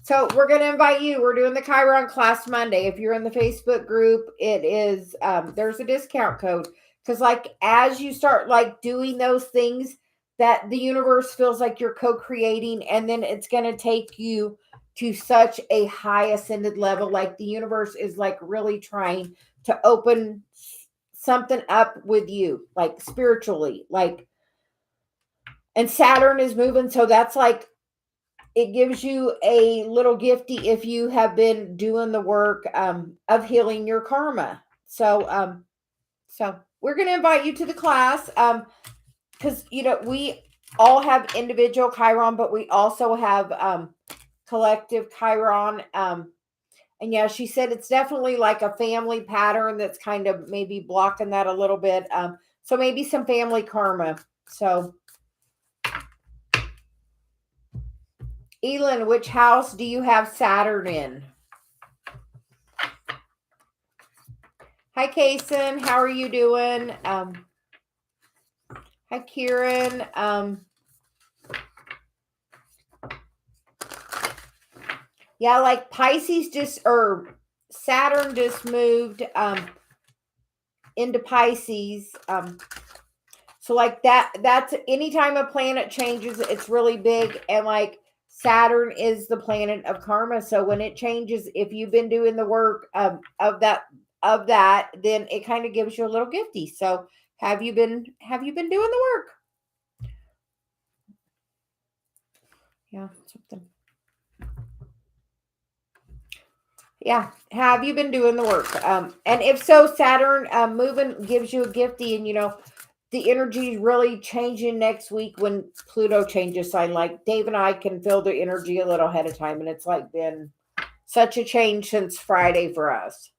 so we're going to invite you. We're doing the Chiron class Monday. If you're in the Facebook group, it is, there's a discount code. Because like, as you start like doing those things that the universe feels like you're co-creating, and then it's going to take you to such a high ascended level. Like the universe is like really trying to open something up with you, like spiritually, like, and Saturn is moving. So that's like, it gives you a little gifty if you have been doing the work of healing your karma. So, so we're going to invite you to the class because, we all have individual Chiron, but we also have collective Chiron. And yeah, she said it's definitely like a family pattern that's kind of maybe blocking that a little bit. So maybe some family karma. So, Elin, which house do you have Saturn in? Hi, Kason. How are you doing? Hi, Kieran. Yeah, like Pisces or Saturn just moved into Pisces. So like that's anytime a planet changes, it's really big. And like Saturn is the planet of karma. So when it changes, if you've been doing the work of that, then it kind of gives you a little gifty. So have you been doing the work? Yeah, something. Yeah, have you been doing the work? And if so, Saturn moving gives you a gifty, and the energy is really changing next week when Pluto changes sign. Like Dave and I can feel the energy a little ahead of time, and it's like been such a change since Friday for us.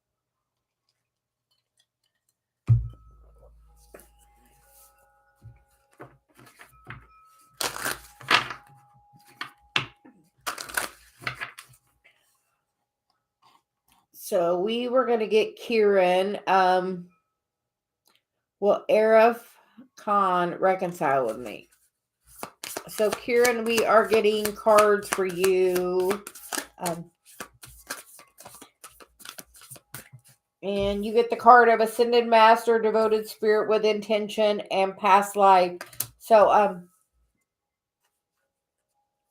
So we were gonna get Kieran. Will Arif Khan reconcile with me? So Kieran, we are getting cards for you. And you get the card of Ascended Master, Devoted Spirit with Intention, and Past Life. So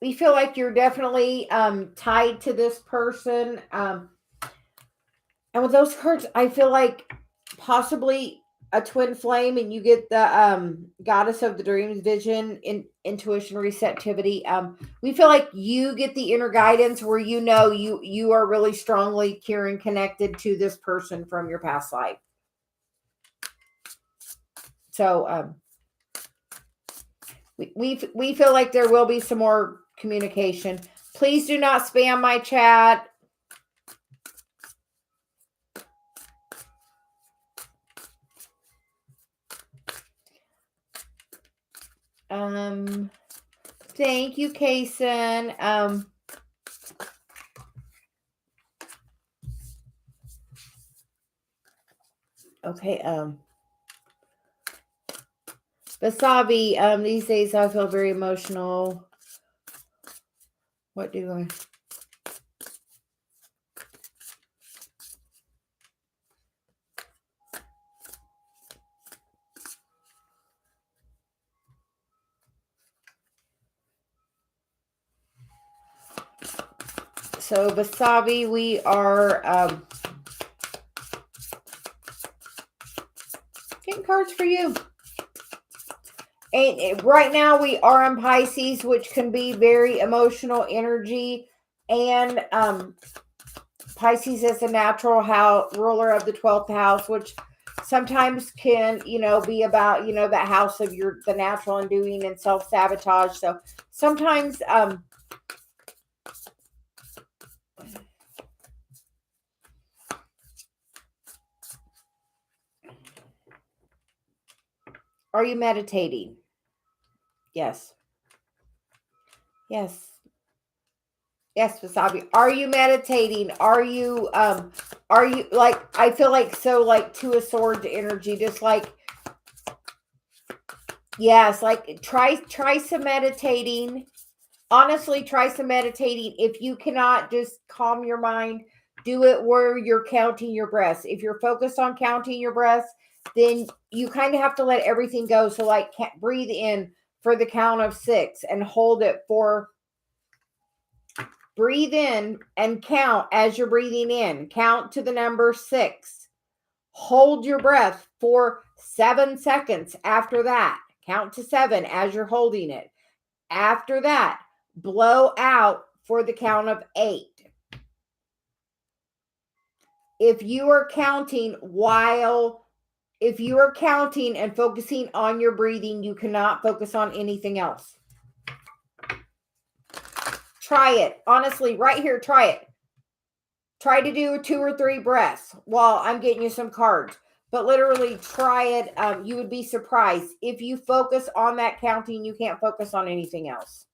we feel like you're definitely tied to this person. And with those cards, I feel like possibly a twin flame, and you get the Goddess of the Dreams, Vision, Intuition, Receptivity. We feel like you get the inner guidance where you are really strongly, Kieran, connected to this person from your past life. So we feel like there will be some more communication. Please do not spam my chat. Thank you, Kason. Okay, Wasabi, these days I feel very emotional. What do I? So, Wasabi, we are getting cards for you. And right now we are in Pisces, which can be very emotional energy. And Pisces is a natural ruler of the 12th house, which sometimes can, be about, that house of the natural undoing and self-sabotage. So sometimes, are you meditating? Yes. Yes. Yes, Wasabi. Are you meditating? Are you like, I feel like so like Two of Swords energy, just like, yes, like try some meditating. Honestly, try some meditating. If you cannot just calm your mind, do it where you're counting your breaths. If you're focused on counting your breaths, then you kind of have to let everything go. So like breathe in for the count of 6 and hold it for. Breathe in and count as you're breathing in. Count to the number 6. Hold your breath for 7 seconds after that. Count to 7 as you're holding it. After that, blow out for the count of 8. If you are counting and focusing on your breathing, you cannot focus on anything else. Try it. Honestly, right here, try it. Try to do 2 or 3 breaths while I'm getting you some cards. But literally try it. You would be surprised. If you focus on that counting, you can't focus on anything else.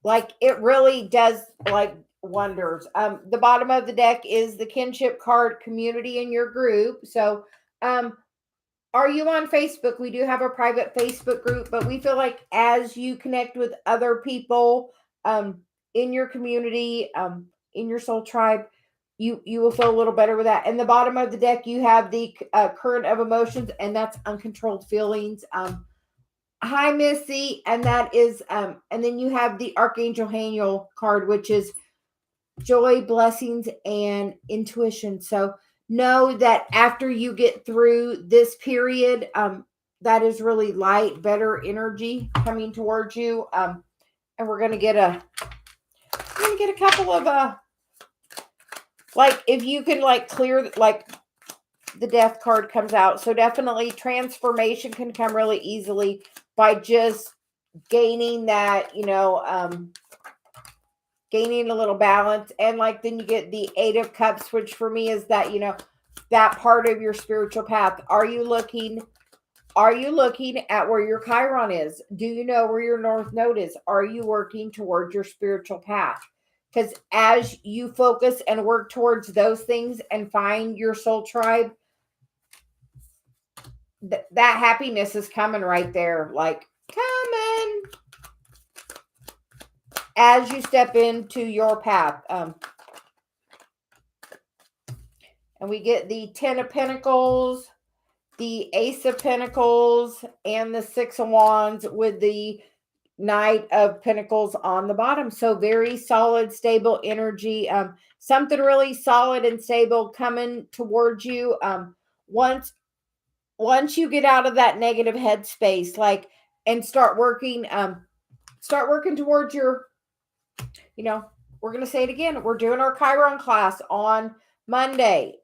Like it really does like wonders. The bottom of the deck is the kinship card, community in your group. So are you on Facebook? We do have a private Facebook group, but we feel like as you connect with other people in your community, in your soul tribe, you will feel a little better with that. And the bottom of the deck, you have the current of emotions, and that's uncontrolled feelings. Hi, Missy, and that is, and then you have the Archangel Haniel card, which is joy, blessings, and intuition. So know that after you get through this period, that is really light, better energy coming towards you. And we're gonna get a couple of like if you can like clear like the death card comes out. So definitely transformation can come really easily by just gaining that, gaining a little balance. And like then you get the 8 of Cups, which for me is that, that part of your spiritual path. Are you looking at where your Chiron is? Do you know where your North Node is? Are you working towards your spiritual path? Because as you focus and work towards those things and find your soul tribe, that happiness is coming right there, like coming as you step into your path. And we get the 10 of Pentacles, the Ace of Pentacles, and the 6 of Wands with the Knight of Pentacles on the bottom. So very solid, stable energy. Something really solid and stable coming towards you. Once you get out of that negative headspace, like, and start working towards your, we're going to say it again. We're doing our Chiron class on Monday.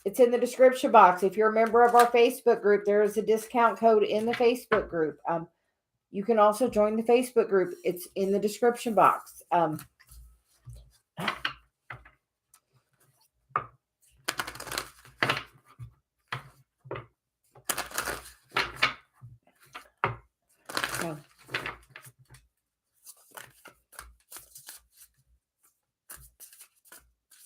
It's in the description box. If you're a member of our Facebook group, there is a discount code in the Facebook group. You can also join the Facebook group. It's in the description box.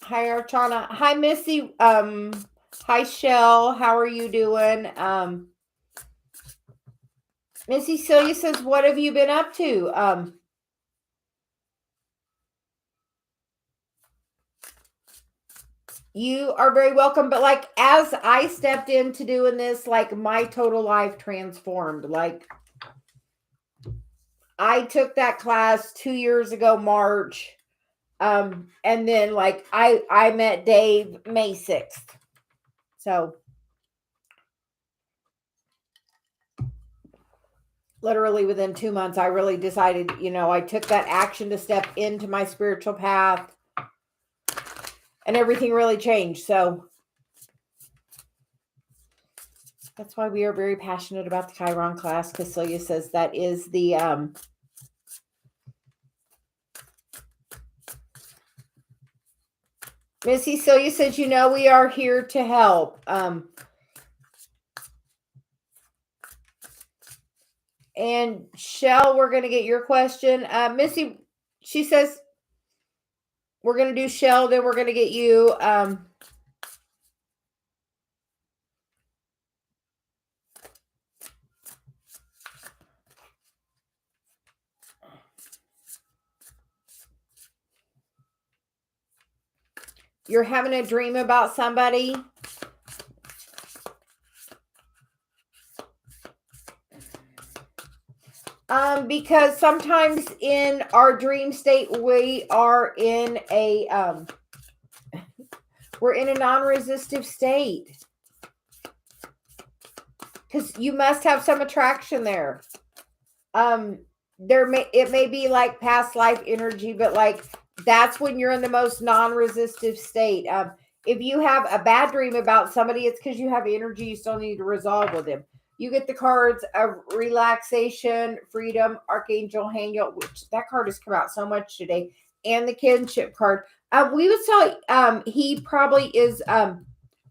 Hi, Archana. Hi, Missy. Hi, Shell. How are you doing? Missy Celia says, what have you been up to? You are very welcome. But like, as I stepped into doing this, like my total life transformed. Like I took that class 2 years ago, March. And then like I met Dave May 6th. So literally within 2 months, I really decided, I took that action to step into my spiritual path. And everything really changed. So that's why we are very passionate about the Chiron class, because Celia says that is the Missy Celia says, we are here to help. And Shell, we're going to get your question. Missy, she says, we're going to do Shell, then we're going to get you. You're having a dream about somebody. Because sometimes in our dream state, we are in a we're in a non-resistive state. Because you must have some attraction there. It may be like past life energy, but like that's when you're in the most non-resistive state. If you have a bad dream about somebody, it's because you have energy you still need to resolve with them. You get the cards of relaxation, freedom, Archangel Haniel, which that card has come out so much today, and the kinship card. We would say he probably is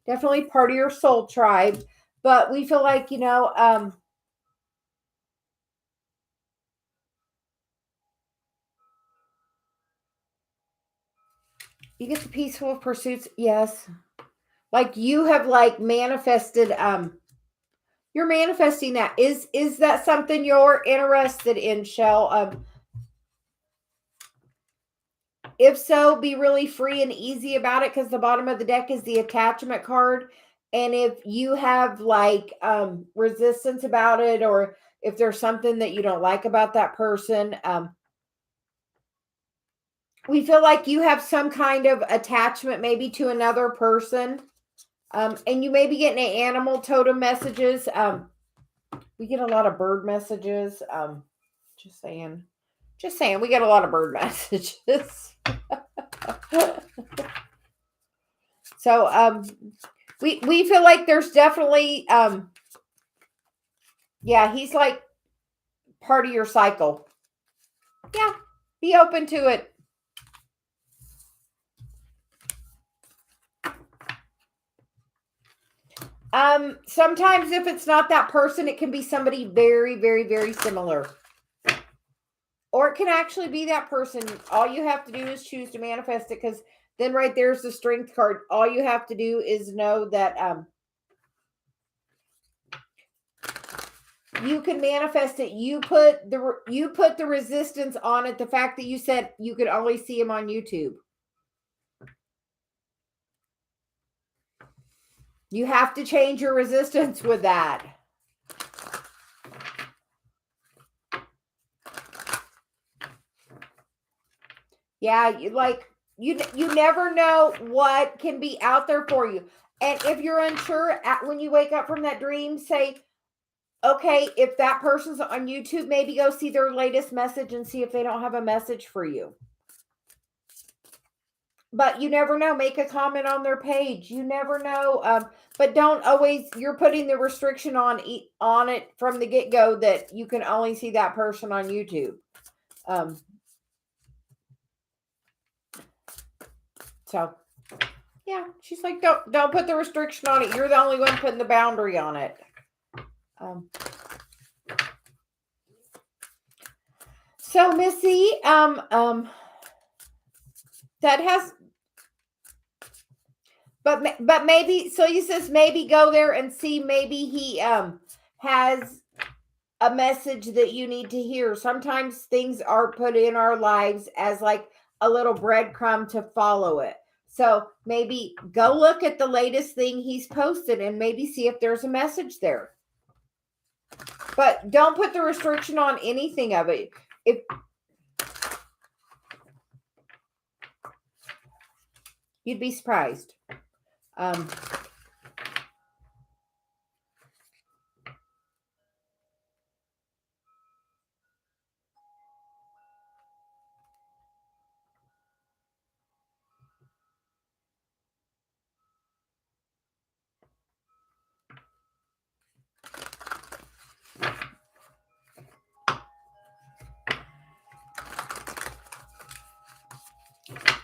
definitely part of your soul tribe, but we feel like, You get the peaceful pursuits. Yes. Like you have like manifested, you're manifesting that. Is that something you're interested in, Shell? If so, be really free and easy about it, because the bottom of the deck is the attachment card. And if you have like resistance about it, or if there's something that you don't like about that person, we feel like you have some kind of attachment maybe to another person. And you may be getting animal totem messages. We get a lot of bird messages. Just saying. We get a lot of bird messages. So we feel like there's definitely yeah, he's like part of your cycle. Yeah, be open to it. Sometimes if it's not that person, it can be somebody very, very, very similar. Or it can actually be that person. All you have to do is choose to manifest it, because then right there's the strength card. All you have to do is know that you can manifest it. You put the resistance on it. The fact that you said you could only see him on YouTube. You have to change your resistance with that. Yeah, you never know what can be out there for you. And if you're unsure when you wake up from that dream, say, okay, if that person's on YouTube, maybe go see their latest message and see if they don't have a message for you. But you never know. Make a comment on their page. You never know. But don't always, you're putting the restriction on it from the get-go that you can only see that person on YouTube. So yeah, she's like, don't put the restriction on it. You're the only one putting the boundary on it. So Missy, that has, but maybe Celia says maybe go there and see. Maybe he has a message that you need to hear. Sometimes things are put in our lives as like a little breadcrumb to follow it. So maybe go look at the latest thing he's posted and maybe see if there's a message there. But don't put the restriction on anything of it. If you'd be surprised.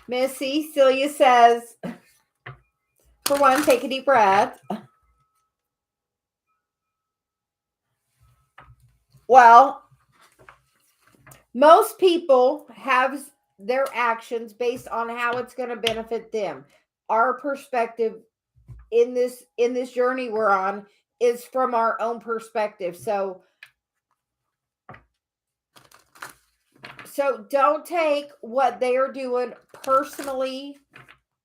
Missy, Celia says, for one, take a deep breath. Well, most people have their actions based on how it's going to benefit them. Our perspective in this journey we're on is from our own perspective. So don't take what they are doing personally.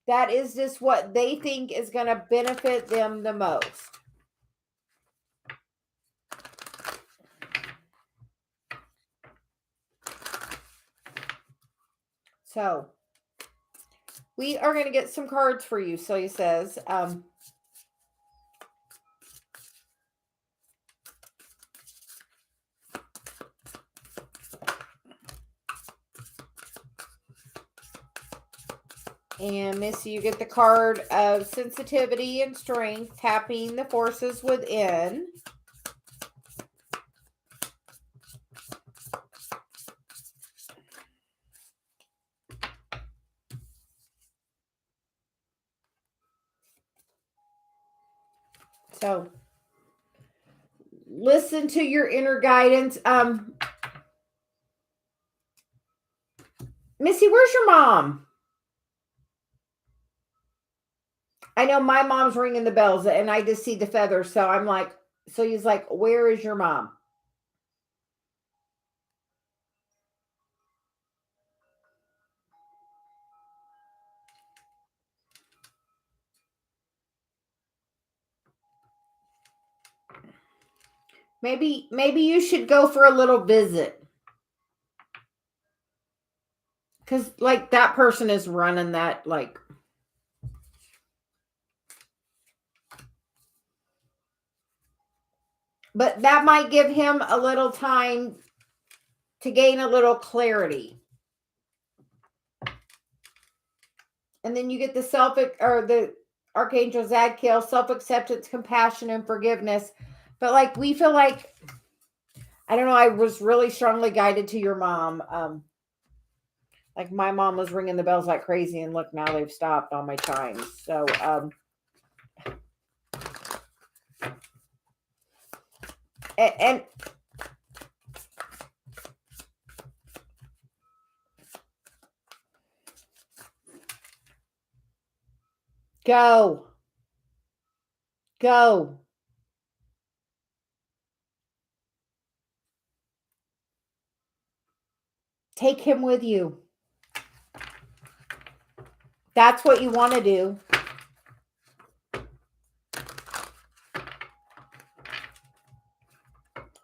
That is just what they think is going to benefit them the most. So we are going to get some cards for you. Celia says, and Missy, you get the card of sensitivity and strength, tapping the forces within. So listen to your inner guidance. Missy, where's your mom? I know my mom's ringing the bells and I just see the feathers. So I'm like, so he's like, where is your mom? Maybe you should go for a little visit. Cause like that person is running that like, but that might give him a little time to gain a little clarity. And then you get the or the Archangel Zadkiel, self-acceptance, compassion, and forgiveness. But like we feel like, I don't know, I was really strongly guided to your mom. Like my mom was ringing the bells like crazy, and look, now they've stopped on my chimes. So and go. Take him with you. That's what you want to do.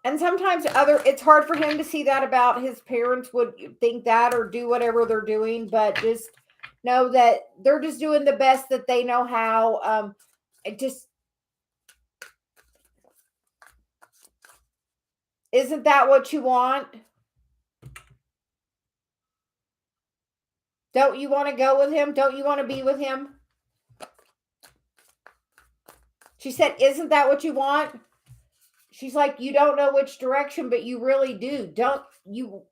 And sometimes it's hard for him to see that about his parents would think that or do whatever they're doing, but just know that they're just doing the best that they know how. It just isn't that what you want? Don't you want to go with him? Don't you want to be with him? She said, isn't that what you want? She's like, you don't know which direction, but you really do. Don't you?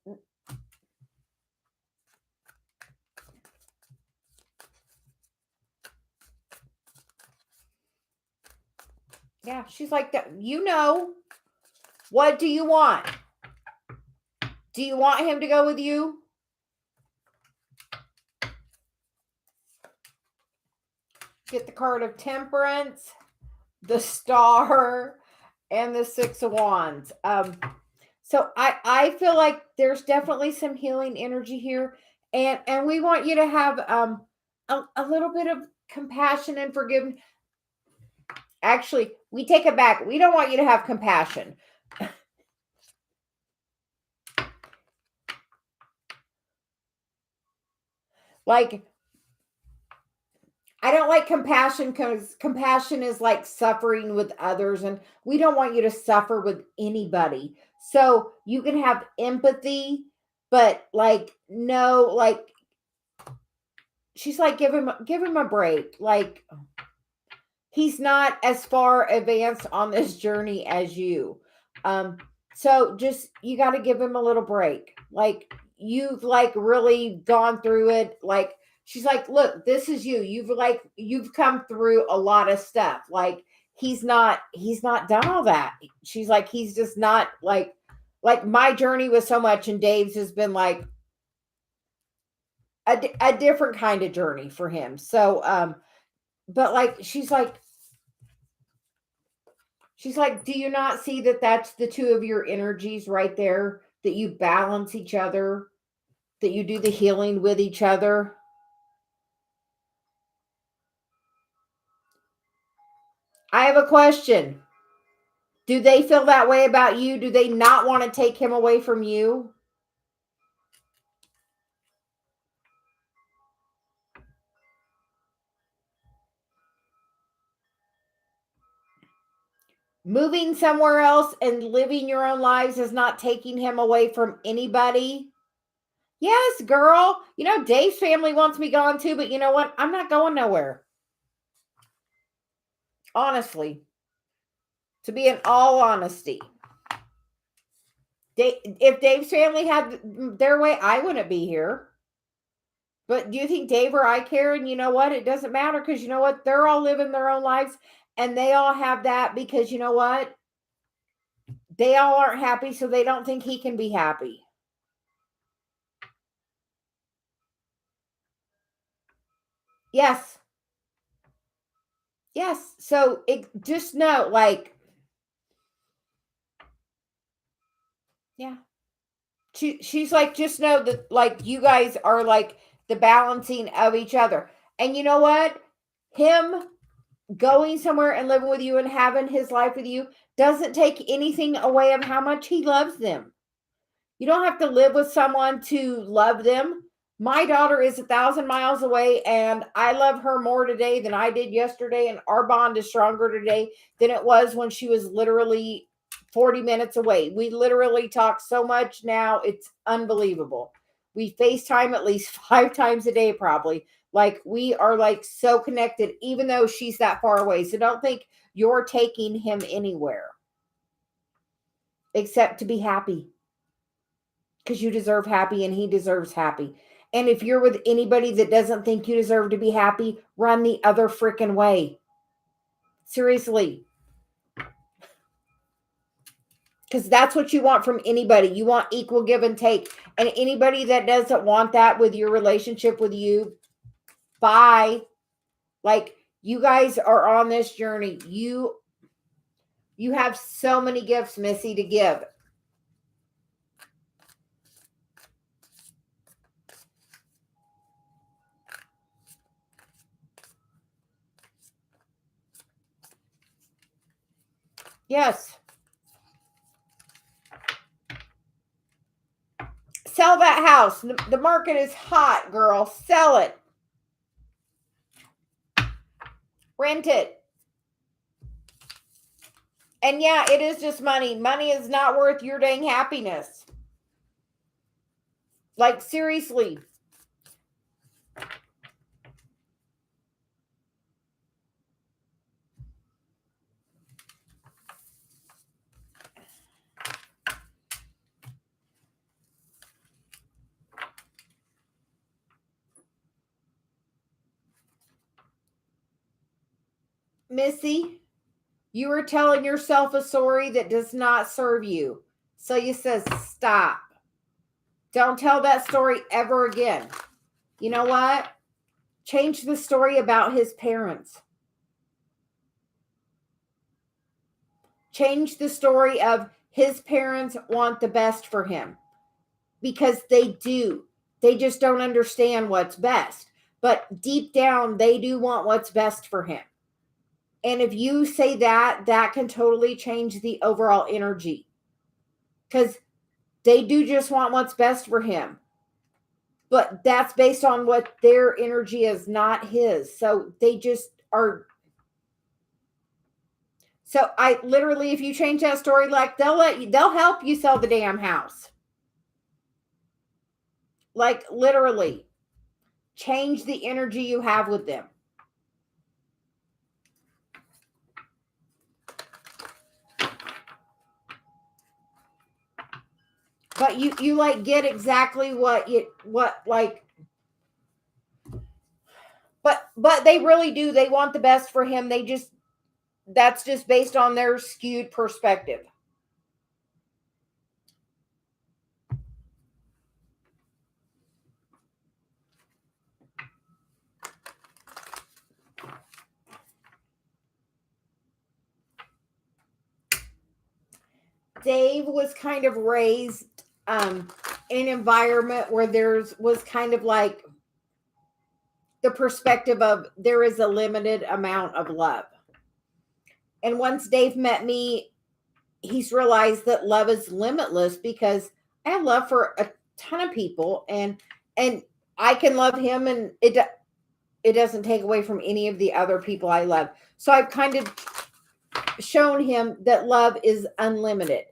Yeah, she's like that. You know, what do you want? Do you want him to go with you? Get the card of Temperance, the Star, and the Six of Wands. So I feel like there's definitely some healing energy here, and we want you to have a little bit of compassion and forgiveness. Actually, we take it back. We don't want you to have compassion. Like, I don't like compassion because compassion is like suffering with others, and we don't want you to suffer with anybody. So you can have empathy, but like, no, like, she's like, give him a break. Like, he's not as far advanced on this journey as you. So just you got to give him a little break. Like you've like really gone through it. Like she's like, look, this is you. You've come through a lot of stuff. Like he's not done all that. She's like, he's just not like my journey was so much, and Dave's has been like a different kind of journey for him. So but like she's like, do you not see that that's the two of your energies right there? That you balance each other, that you do the healing with each other? I have a question. Do they feel that way about you? Do they not want to take him away from you? Moving somewhere else and living your own lives is not taking him away from anybody. Yes, girl. You know, Dave's family wants me gone too, but you know what? I'm not going nowhere. Honestly, to be in all honesty. If Dave's family had their way, I wouldn't be here. But do you think Dave or I care? And you know what? It doesn't matter because you know what? They're all living their own lives and they all have that because you know what? They all aren't happy, so they don't think he can be happy. Yes. Yes. So just know, like, yeah. She's like, just know that, like, you guys are like the balancing of each other. And you know what? Him going somewhere and living with you and having his life with you doesn't take anything away of how much he loves them. You don't have to live with someone to love them. My daughter is 1,000 miles away, and I love her more today than I did yesterday. And our bond is stronger today than it was when she was literally 40 minutes away. We literally talk so much now. It's unbelievable. We FaceTime at least 5 times a day, probably. Like, we are like so connected, even though she's that far away. So don't think you're taking him anywhere except to be happy, because you deserve happy and he deserves happy. And if you're with anybody that doesn't think you deserve to be happy, run the other freaking way. Seriously. Because that's what you want from anybody. You want equal give and take. And anybody that doesn't want that with your relationship with you, bye. Like, you guys are on this journey. You have so many gifts, Missy, to give. Yes. Sell that house. The market is hot, girl. Sell it. Rent it. And yeah, it is just money. Money is not worth your dang happiness. Like, seriously. Missy, you are telling yourself a story that does not serve you. Celia says, stop. Don't tell that story ever again. You know what? Change the story about his parents. Change the story of his parents want the best for him, because they do. They just don't understand what's best. But deep down, they do want what's best for him. And if you say that, that can totally change the overall energy, because they do just want what's best for him. But that's based on what their energy is, not his. So they just are. So I literally, if you change that story, like, they'll help you sell the damn house. Like, literally, change the energy you have with them. But you like get exactly what like. But they really do. They want the best for him. That's just based on their skewed perspective. Dave was kind of raised in an environment where was kind of like the perspective of there is a limited amount of love. And once Dave met me, he's realized that love is limitless, because I have love for a ton of people, and I can love him, and it doesn't take away from any of the other people I love. So I've kind of shown him that love is unlimited.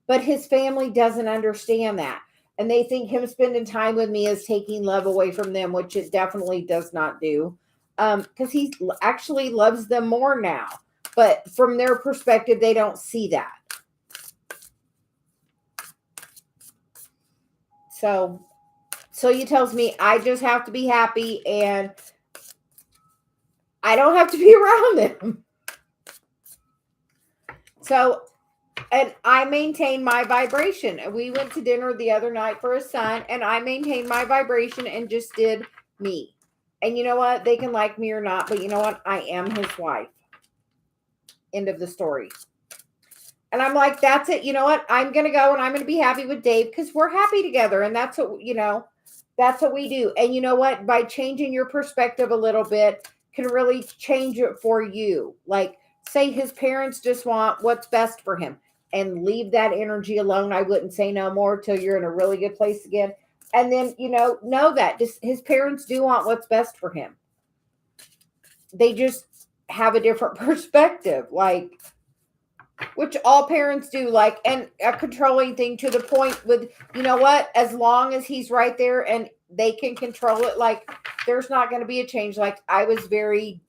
But his family doesn't understand that. And they think him spending time with me is taking love away from them, which it definitely does not do. Because he actually loves them more now. But from their perspective, they don't see that. So he tells me I just have to be happy, and I don't have to be around them. So, and I maintain my vibration. And we went to dinner the other night for his son, and I maintained my vibration and just did me. And you know what? They can like me or not, but you know what? I am his wife. End of the story. And I'm like, that's it. You know what? I'm going to go and I'm going to be happy with Dave because we're happy together. And that's what, that's what we do. And you know what? By changing your perspective a little bit can really change it for you. Like, say his parents just want what's best for him and leave that energy alone. I wouldn't say no more till you're in a really good place again. And then, know that just his parents do want what's best for him. They just have a different perspective. Like, which all parents do, like, and a controlling thing to the point with, you know what, as long as he's right there and they can control it, like, there's not going to be a change. Like, I was very,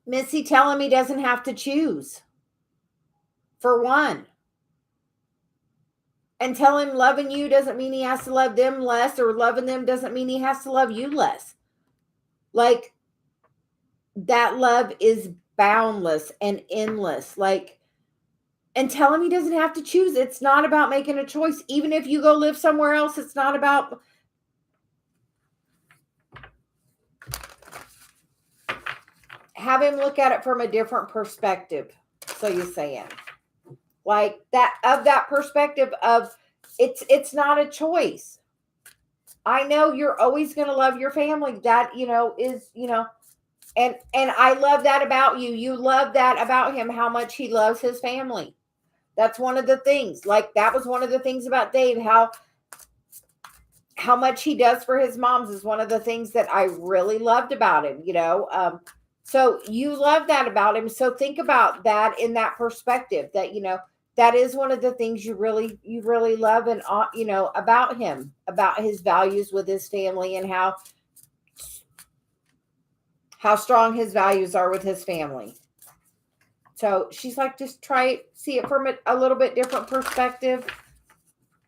Missy, tell him he doesn't have to choose, for one. And tell him loving you doesn't mean he has to love them less, or loving them doesn't mean he has to love you less. Like, that love is boundless and endless. Like, and tell him he doesn't have to choose. It's not about making a choice. Even if you go live somewhere else, it's not about. Have him look at it from a different perspective. So you're saying, like, that, of that perspective of it's not a choice. I know you're always going to love your family. That, is, and I love that about you. You love that about him, how much he loves his family. That's one of the things. Like, that was one of the things about Dave, how much he does for his moms is one of the things that I really loved about him, So you love that about him. So think about that in that perspective, that, that is one of the things you really love and, about him, about his values with his family, and how strong his values are with his family. So she's like, just see it from a little bit different perspective.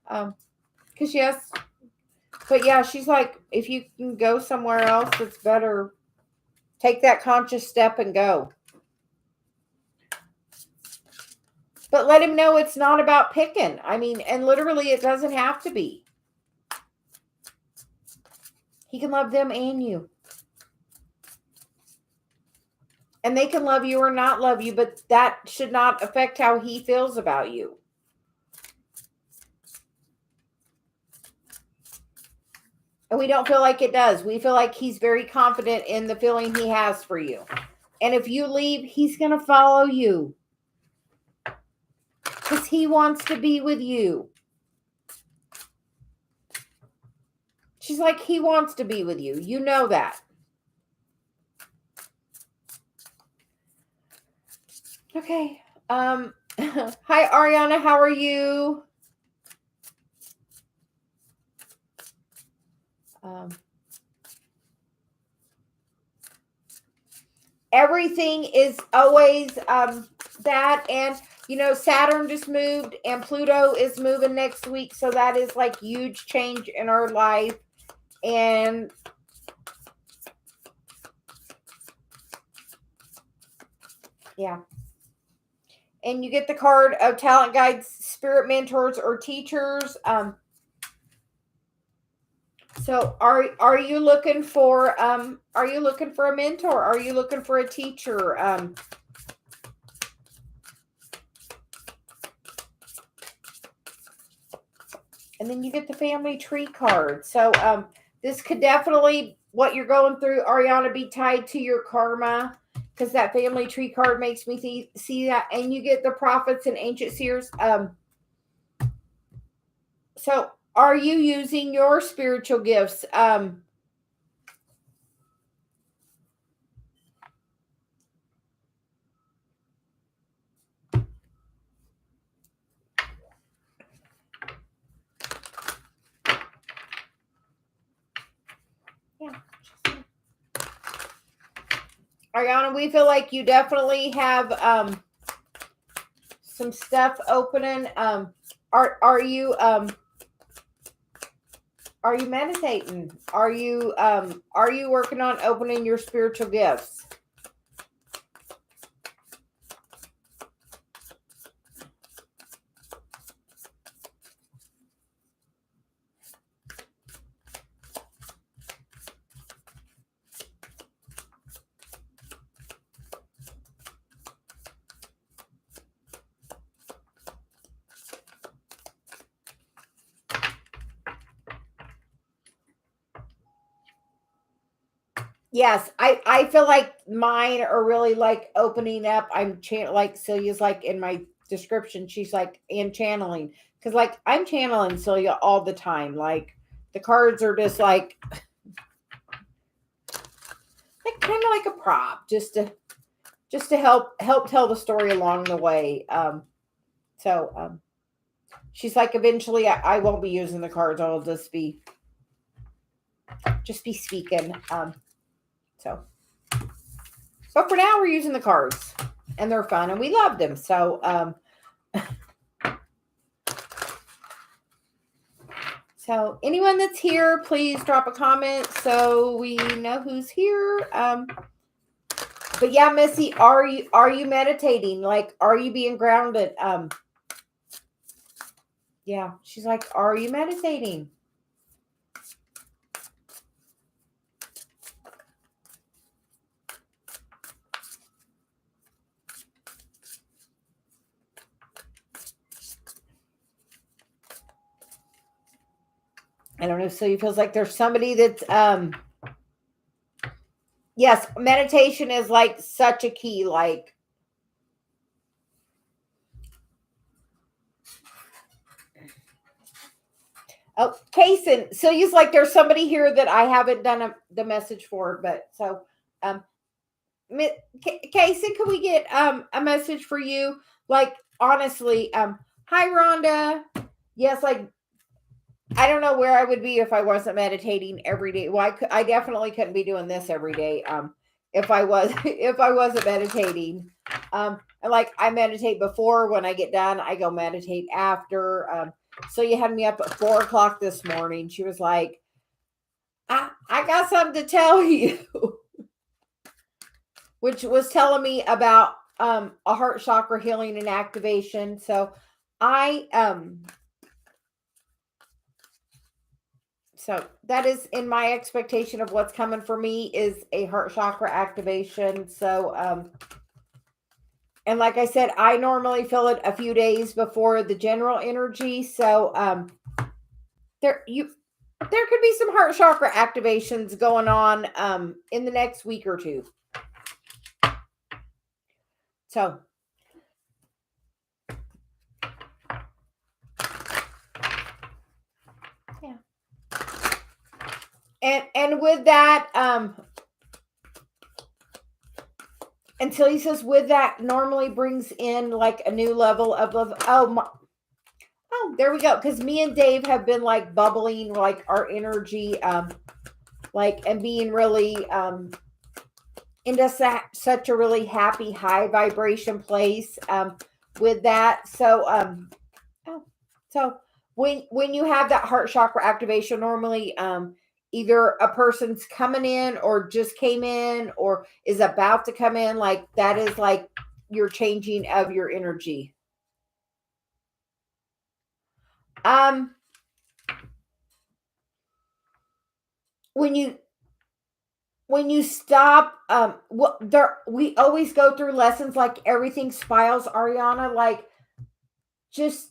Because yes, but yeah, she's like, if you can go somewhere else, it's better. Take that conscious step and go. But let him know it's not about picking. I mean, and literally it doesn't have to be. He can love them and you. And they can love you or not love you, but that should not affect how he feels about you. And we don't feel like it does. We feel like he's very confident in the feeling he has for you. And if you leave, he's going to follow you. Because he wants to be with you. She's like, he wants to be with you. You know that. Okay. Hi, Ariana. How are you? Everything is always that. And, Saturn just moved and Pluto is moving next week. So that is like huge change in our life. And yeah. And you get the card of talent guides, spirit mentors, or teachers. So are you looking for a mentor? Are you looking for a teacher? And then you get the family tree card. So this could definitely, what you're going through, Ariana, be tied to your karma, because that family tree card makes me see that. And you get the prophets and ancient seers. So are you using your spiritual gifts? Yeah. Ariana, we feel like you definitely have some stuff opening. Are you meditating? Are you working on opening your spiritual gifts? Yes, I feel like mine are really like opening up. Like Celia's like in my description. She's like and channeling because like I'm channeling Celia all the time. Like the cards are just like kind of like a prop, just to help tell the story along the way. She's like eventually I won't be using the cards. I'll just be speaking. So but for now we're using the cards and they're fun and we love them. So anyone that's here, please drop a comment so we know who's here. But yeah, Missy, are you meditating? Like, are you being grounded? Yeah, she's like, are you meditating? I don't know. So you feels like there's somebody that's yes, meditation is like such a key. Like, oh, Kason. So he's like, there's somebody here that I haven't done the message for, but so um Kason, can we get a message for you? Like honestly, hi Rhonda. Yes, like I don't know where I would be if I wasn't meditating every day. Well, I definitely couldn't be doing this every day. If I was if I wasn't meditating. And like I meditate before. When I get done, I go meditate after. So you had me up at 4 o'clock this morning. She was like, I got something to tell you, which was telling me about a heart chakra healing and activation. So I So that is in my expectation of what's coming for me is a heart chakra activation. And like I said, I normally feel it a few days before the general energy. So there could be some heart chakra activations going on in the next week or two. So yeah. And with that, until he says with that normally brings in like a new level of oh, there we go. Because me and Dave have been like bubbling like our energy, like and being really into such a really happy high vibration place with that. Oh, so when you have that heart chakra activation, normally either a person's coming in or just came in or is about to come in, like that is like your changing of your energy. Um when you stop what there we always go through lessons like everything spirals, Ariana, like just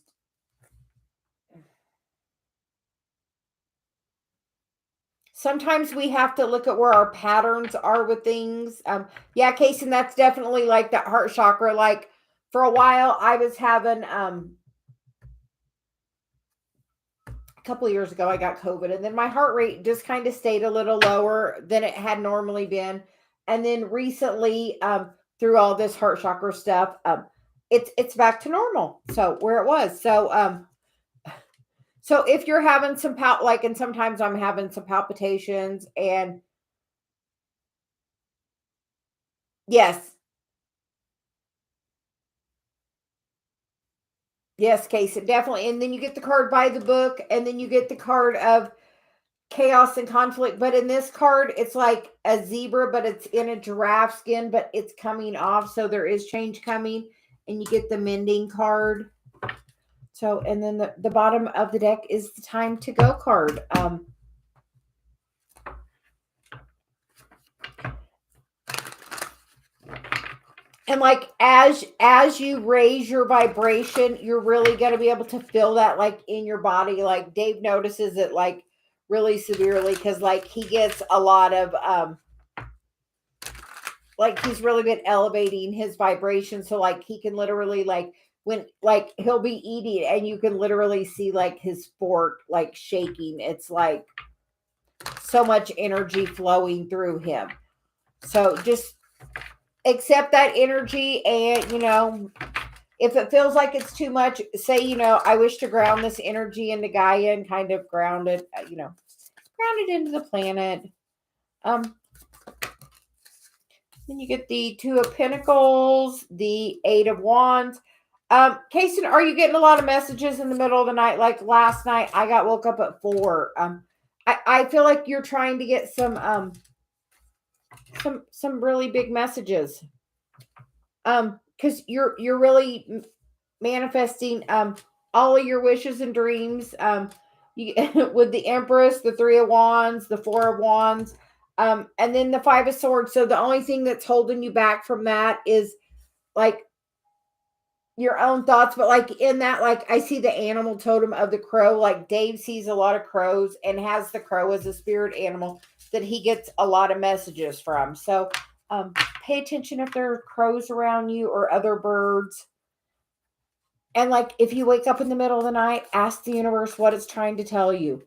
sometimes we have to look at where our patterns are with things. Yeah, Casey, that's definitely like that heart chakra. Like for a while I was having a couple of years ago I got COVID and then my heart rate just kind of stayed a little lower than it had normally been. And then recently, through all this heart chakra stuff, it's back to normal. So where it was. So if you're having some and sometimes I'm having some palpitations and yes, yes, case it definitely. And then you get the card by the book and then you get the card of chaos and conflict. But in this card, it's like a zebra, but it's in a giraffe skin, but it's coming off. So there is change coming and you get the mending card. So, and then the bottom of the deck is the time to go card. And like as you raise your vibration, you're really going to be able to feel that like in your body. Like Dave notices it like really severely because like he gets a lot of like he's really been elevating his vibration. So like he can literally like when like he'll be eating and you can literally see like his fork like shaking. It's like so much energy flowing through him. So just accept that energy, and if it feels like it's too much, say, I wish to ground this energy into Gaia and kind of ground it, ground it into the planet. Then you get the Two of Pentacles, the Eight of Wands. Kason, are you getting a lot of messages in the middle of the night? Like last night, I got woke up at 4. I feel like you're trying to get some really big messages. Because you're really manifesting all of your wishes and dreams. You with the Empress, the Three of Wands, the Four of Wands, and then the Five of Swords. So the only thing that's holding you back from that is like your own thoughts. But like in that, like I see the animal totem of the crow. Like Dave sees a lot of crows and has the crow as a spirit animal that he gets a lot of messages from. So pay attention if there are crows around you or other birds. And like, if you wake up in the middle of the night, ask the universe what it's trying to tell you.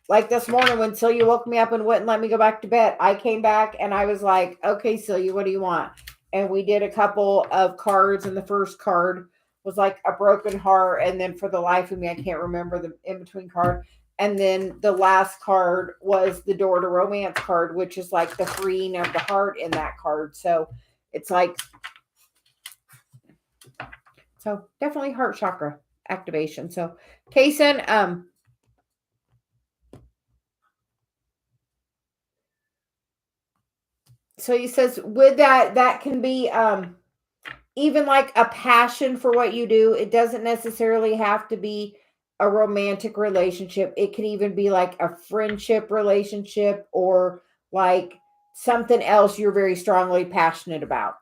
Like this morning when Celia woke me up and wouldn't let me go back to bed, I came back and I was like, okay, Celia, what do you want? And we did a couple of cards, and the first card was like a broken heart. And then for the life of me, I can't remember the in-between card. And then the last card was the Door to Romance card, which is like the freeing of the heart in that card. So it's like, so definitely heart chakra activation. So Kason, so he says with that can be even like a passion for what you do. It doesn't necessarily have to be a romantic relationship. It could even be like a friendship relationship or like something else you're very strongly passionate about.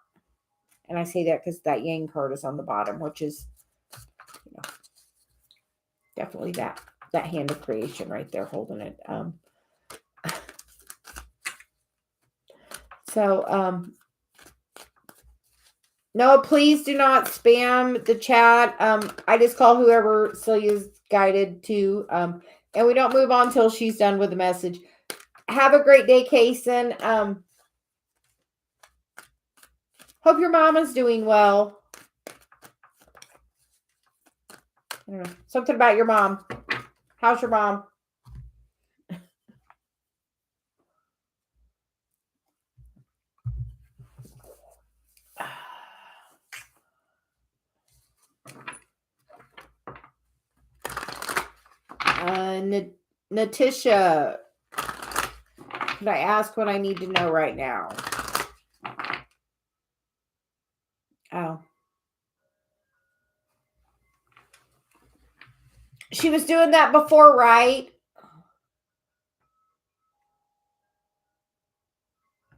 And I say that because that Yang card is on the bottom, which is definitely that hand of creation right there holding it. No, please do not spam the chat. I just call whoever Celia's guided to. And we don't move on till she's done with the message. Have a great day, Kason. Hope your mama's doing well. I don't know. Something about your mom. How's your mom? Natisha, could I ask what I need to know right now? Oh. She was doing that before, right?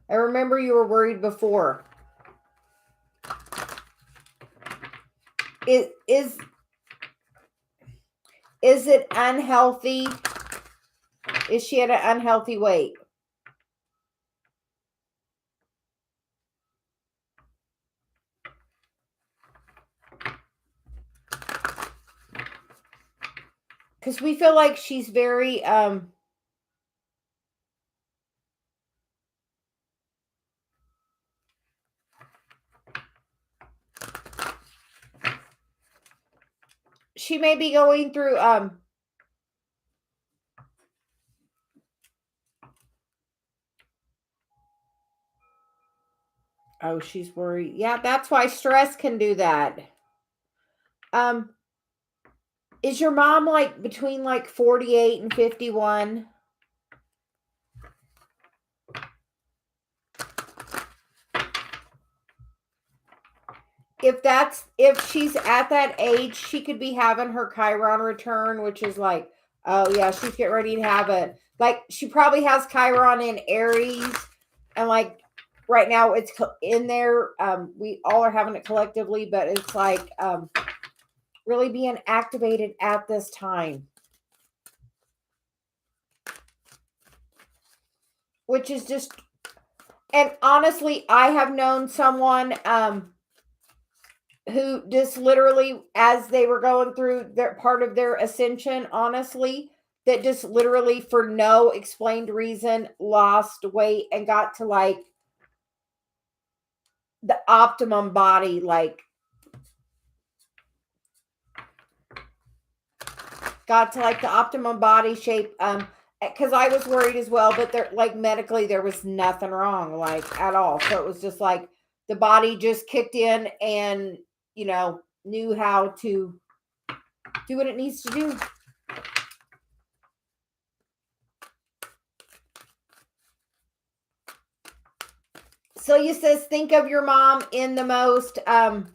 I remember you were worried before. Is it unhealthy? Is she at an unhealthy weight? Because we feel like she's very she may be going through oh, she's worried. Yeah, that's why stress can do that. Is your mom like between like 48 and 51? If she's at that age, she could be having her Chiron return, which is like, oh yeah, she's getting ready to have it. Like she probably has Chiron in Aries, and like right now it's in there. We all are having it collectively, but it's like really being activated at this time, which is just And honestly, I have known someone who just literally, as they were going through their part of their ascension, honestly, that just literally for no explained reason lost weight and got to like the optimum body, like got to like the optimum body shape. Because I was worried as well, but there, like medically, there was nothing wrong, like at all. So it was just like the body just kicked in and, knew how to do what it needs to do. Celia says, think of your mom in the most, think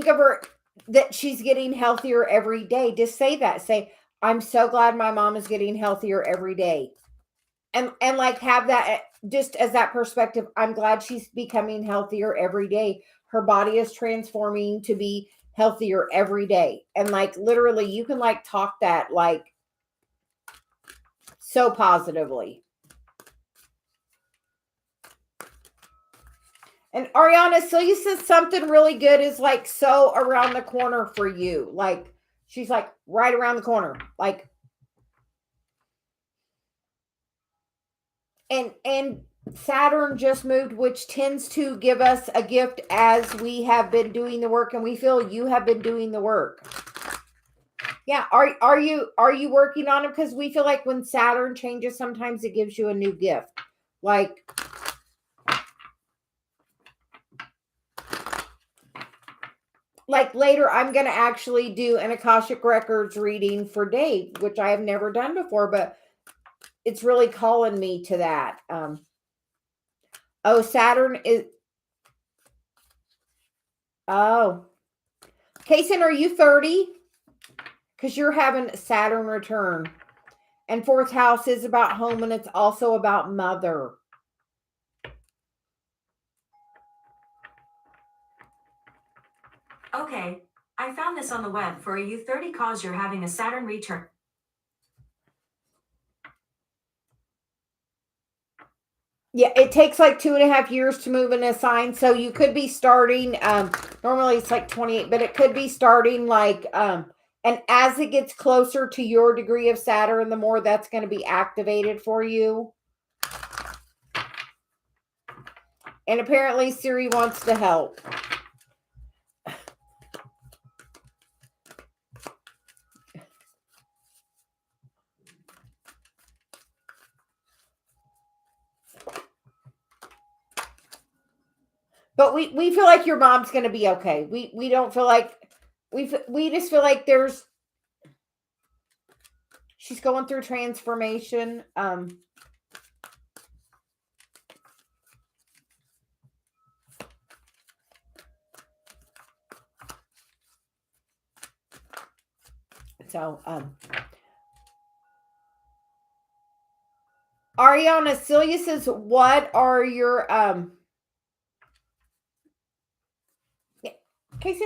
of her that she's getting healthier every day. Just say that. Say, I'm so glad my mom is getting healthier every day. And like have that just as that perspective. I'm glad she's becoming healthier every day. Her body is transforming to be healthier every day. And like literally you can like talk that like so positively. And Ariana, Celia says something really good is like so around the corner for you. Like she's like right around the corner. Like and Saturn just moved, which tends to give us a gift as we have been doing the work, and we feel you have been doing the work. Yeah, are you working on it? Because we feel like when Saturn changes, sometimes it gives you a new gift. Like later, I'm going to actually do an Akashic Records reading for Dave, which I have never done before, but it's really calling me to that. Saturn is. Oh, Kaysen, are you 30? Because you're having Saturn return. And fourth house is about home, and it's also about mother. Okay, I found this on the web. For a U30 cause, you're having a Saturn return. Yeah, it takes like 2.5 years to move in a sign. So you could be starting, normally it's like 28, but it could be starting like, and as it gets closer to your degree of Saturn, the more that's going to be activated for you. And apparently Siri wants to help. But we feel like your mom's going to be okay. We don't feel like we just feel like she's going through transformation. So Ariana, Celia says, what are your Casey,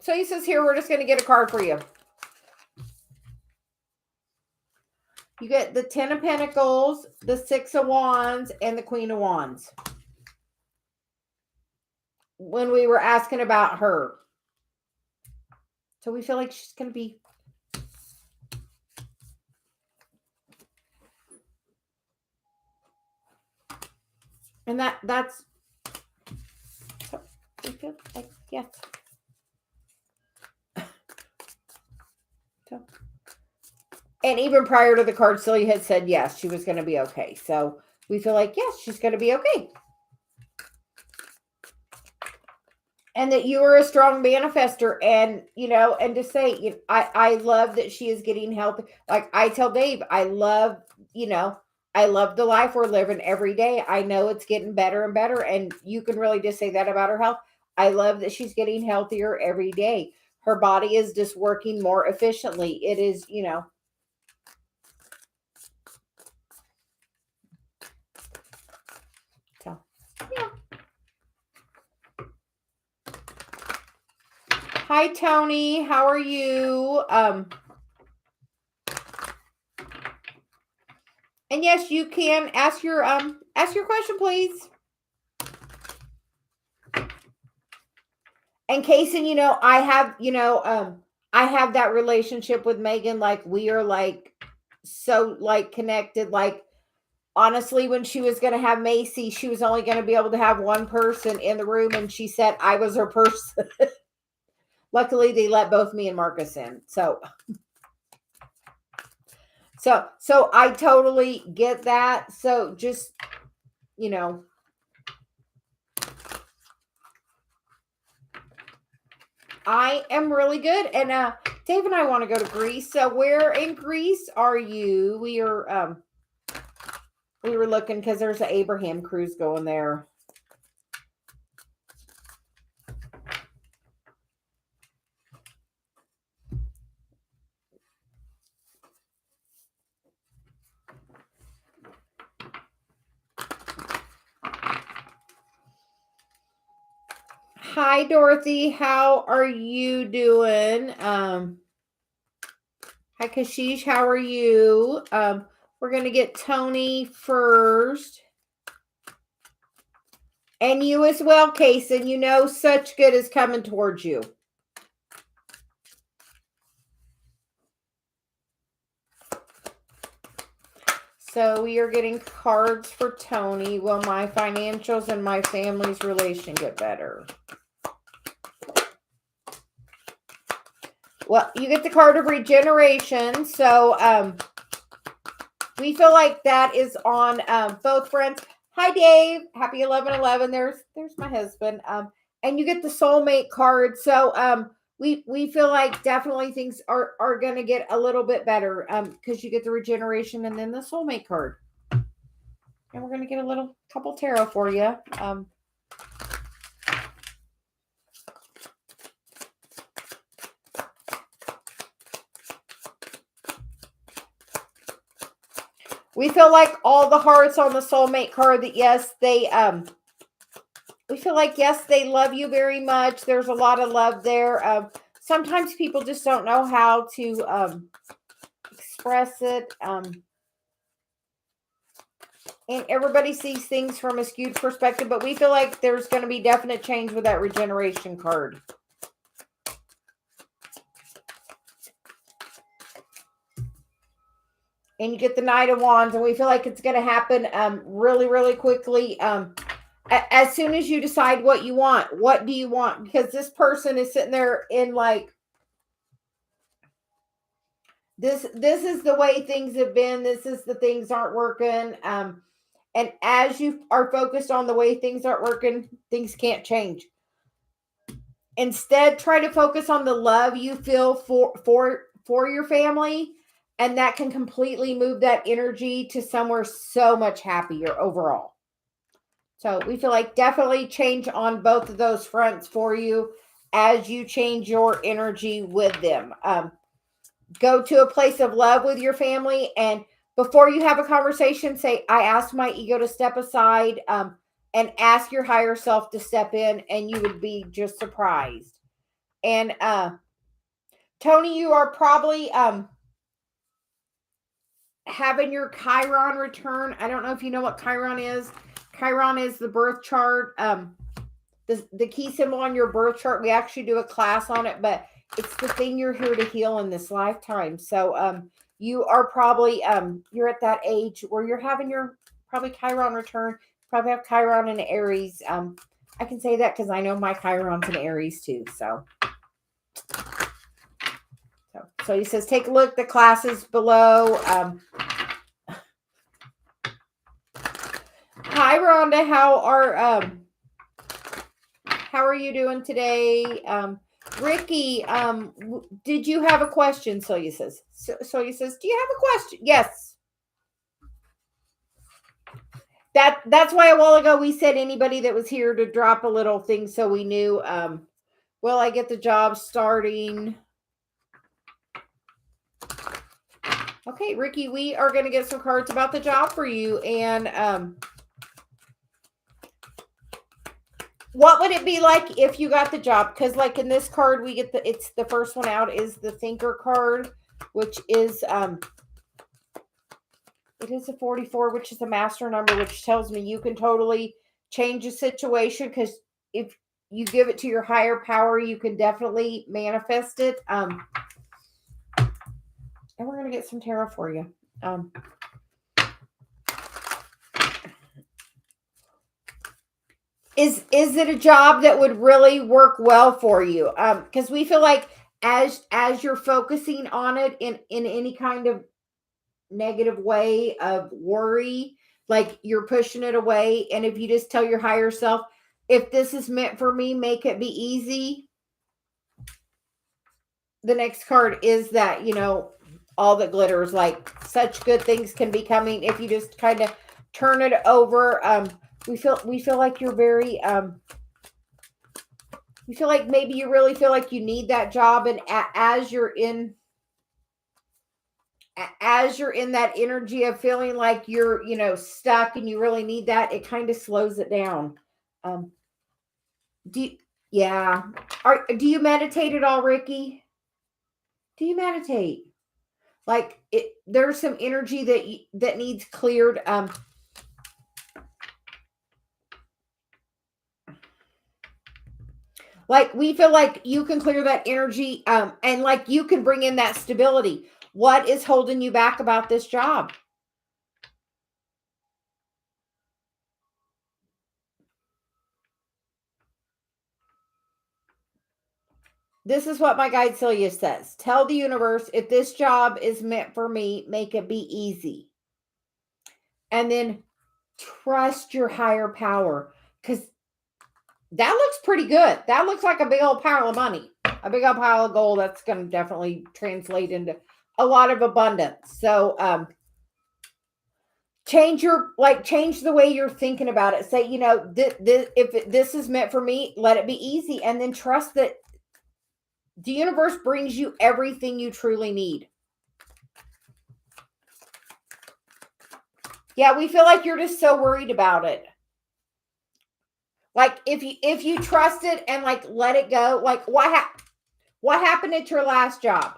Celia says here, we're just gonna get a card for you. You get the 10 of Pentacles, the 6 of Wands, and the Queen of Wands. When we were asking about her. So we feel like she's gonna be and that's we feel like yes. So, and even prior to the card, Celia had said yes, she was gonna be okay. So we feel like yes, she's gonna be okay. And that you are a strong manifester, and and to say, I love that she is getting healthy. Like I tell Dave, I love the life we're living every day. I know it's getting better and better, and you can really just say that about her health. I love that she's getting healthier every day. Her body is just working more efficiently. It is, so yeah. Hi Tony, how are you? And And yes, you can ask your question, please. And Kason, I have, I have that relationship with Megan. Like, we are like so like connected. Like, honestly, when she was going to have Macy, she was only going to be able to have one person in the room, and she said I was her person. Luckily, they let both me and Marcus in. So I totally get that. So just, I am really good. And Dave and I want to go to Greece. So where in Greece are you? We were looking because there's an Abraham cruise going there. Hi, Dorothy. How are you doing? Hi, Kashish. How are you? We're going to get Tony first. And you as well, Kason. Such good is coming towards you. So we are getting cards for Tony. Will my financials and my family's relation get better? Well, you get the card of regeneration. So we feel like that is on both friends. Hi, Dave. Happy 11/11. There's my husband. And you get the soulmate card. So we feel like definitely things are going to get a little bit better because you get the regeneration and then the soulmate card. And we're going to get a couple tarot for you. We feel like all the hearts on the soulmate card that yes, we feel like yes, they love you very much. There's a lot of love there. Sometimes people just don't know how to express it. And everybody sees things from a skewed perspective, but we feel like there's going to be definite change with that regeneration card. And you get the Knight of Wands, and we feel like it's going to happen really, really quickly. As soon as you decide what you want, what do you want? Because this person is sitting there in like, this is the way things have been. This is the things aren't working. And as you are focused on the way things aren't working, things can't change. Instead, try to focus on the love you feel for your family. And that can completely move that energy to somewhere so much happier overall. So we feel like definitely change on both of those fronts for you as you change your energy with them. Go to a place of love with your family. And before you have a conversation, say, I asked my ego to step aside, and ask your higher self to step in, and you would be just surprised. And Tony, you are probably having your Chiron return. I don't know if you know what Chiron is. Chiron is the birth chart. The key symbol on your birth chart. We actually do a class on it, but it's the thing you're here to heal in this lifetime. So you are probably you're at that age where you're having your probably Chiron return. Probably have Chiron in Aries. I can say that because I know my Chiron's in Aries too. So he says, take a look. The classes below. Hi, Rhonda. How are you doing today? Ricky, did you have a question? Celia says. Celia says, do you have a question? Yes. That's why a while ago we said anybody that was here to drop a little thing so we knew. Will I get the job starting? Okay, Ricky, we are going to get some cards about the job for you. And what would it be like if you got the job? Because like in this card, we get it's the first one out is the Thinker card, which is It is a 44, which is a master number, which tells me you can totally change a situation, because if you give it to your higher power, you can definitely manifest it. And we're going to get some tarot for you. Is it a job that would really work well for you? Because we feel like as you're focusing on it in any kind of negative way of worry, like you're pushing it away. And if you just tell your higher self, if this is meant for me, make it be easy. The next card is that, all that glitters, like such good things can be coming if you just kind of turn it over. We feel like you're very, we feel like maybe you really feel like you need that job. And as you're in that energy of feeling like you're, stuck and you really need that, it kind of slows it down. Do you meditate at all, Ricky? Do you meditate? Like there's some energy that needs cleared. Like we feel like you can clear that energy, and like you can bring in that stability. What is holding you back about this job? This is what my guide Celia says. Tell the universe, if this job is meant for me, make it be easy. And then trust your higher power, because that looks pretty good. That looks like a big old pile of money, a big old pile of gold. That's going to definitely translate into a lot of abundance. So, change the way you're thinking about it. Say, if this is meant for me, let it be easy. And then trust that the universe brings you everything you truly need. Yeah, we feel like you're just so worried about it. Like if you trust it and like let it go, like what happened at your last job?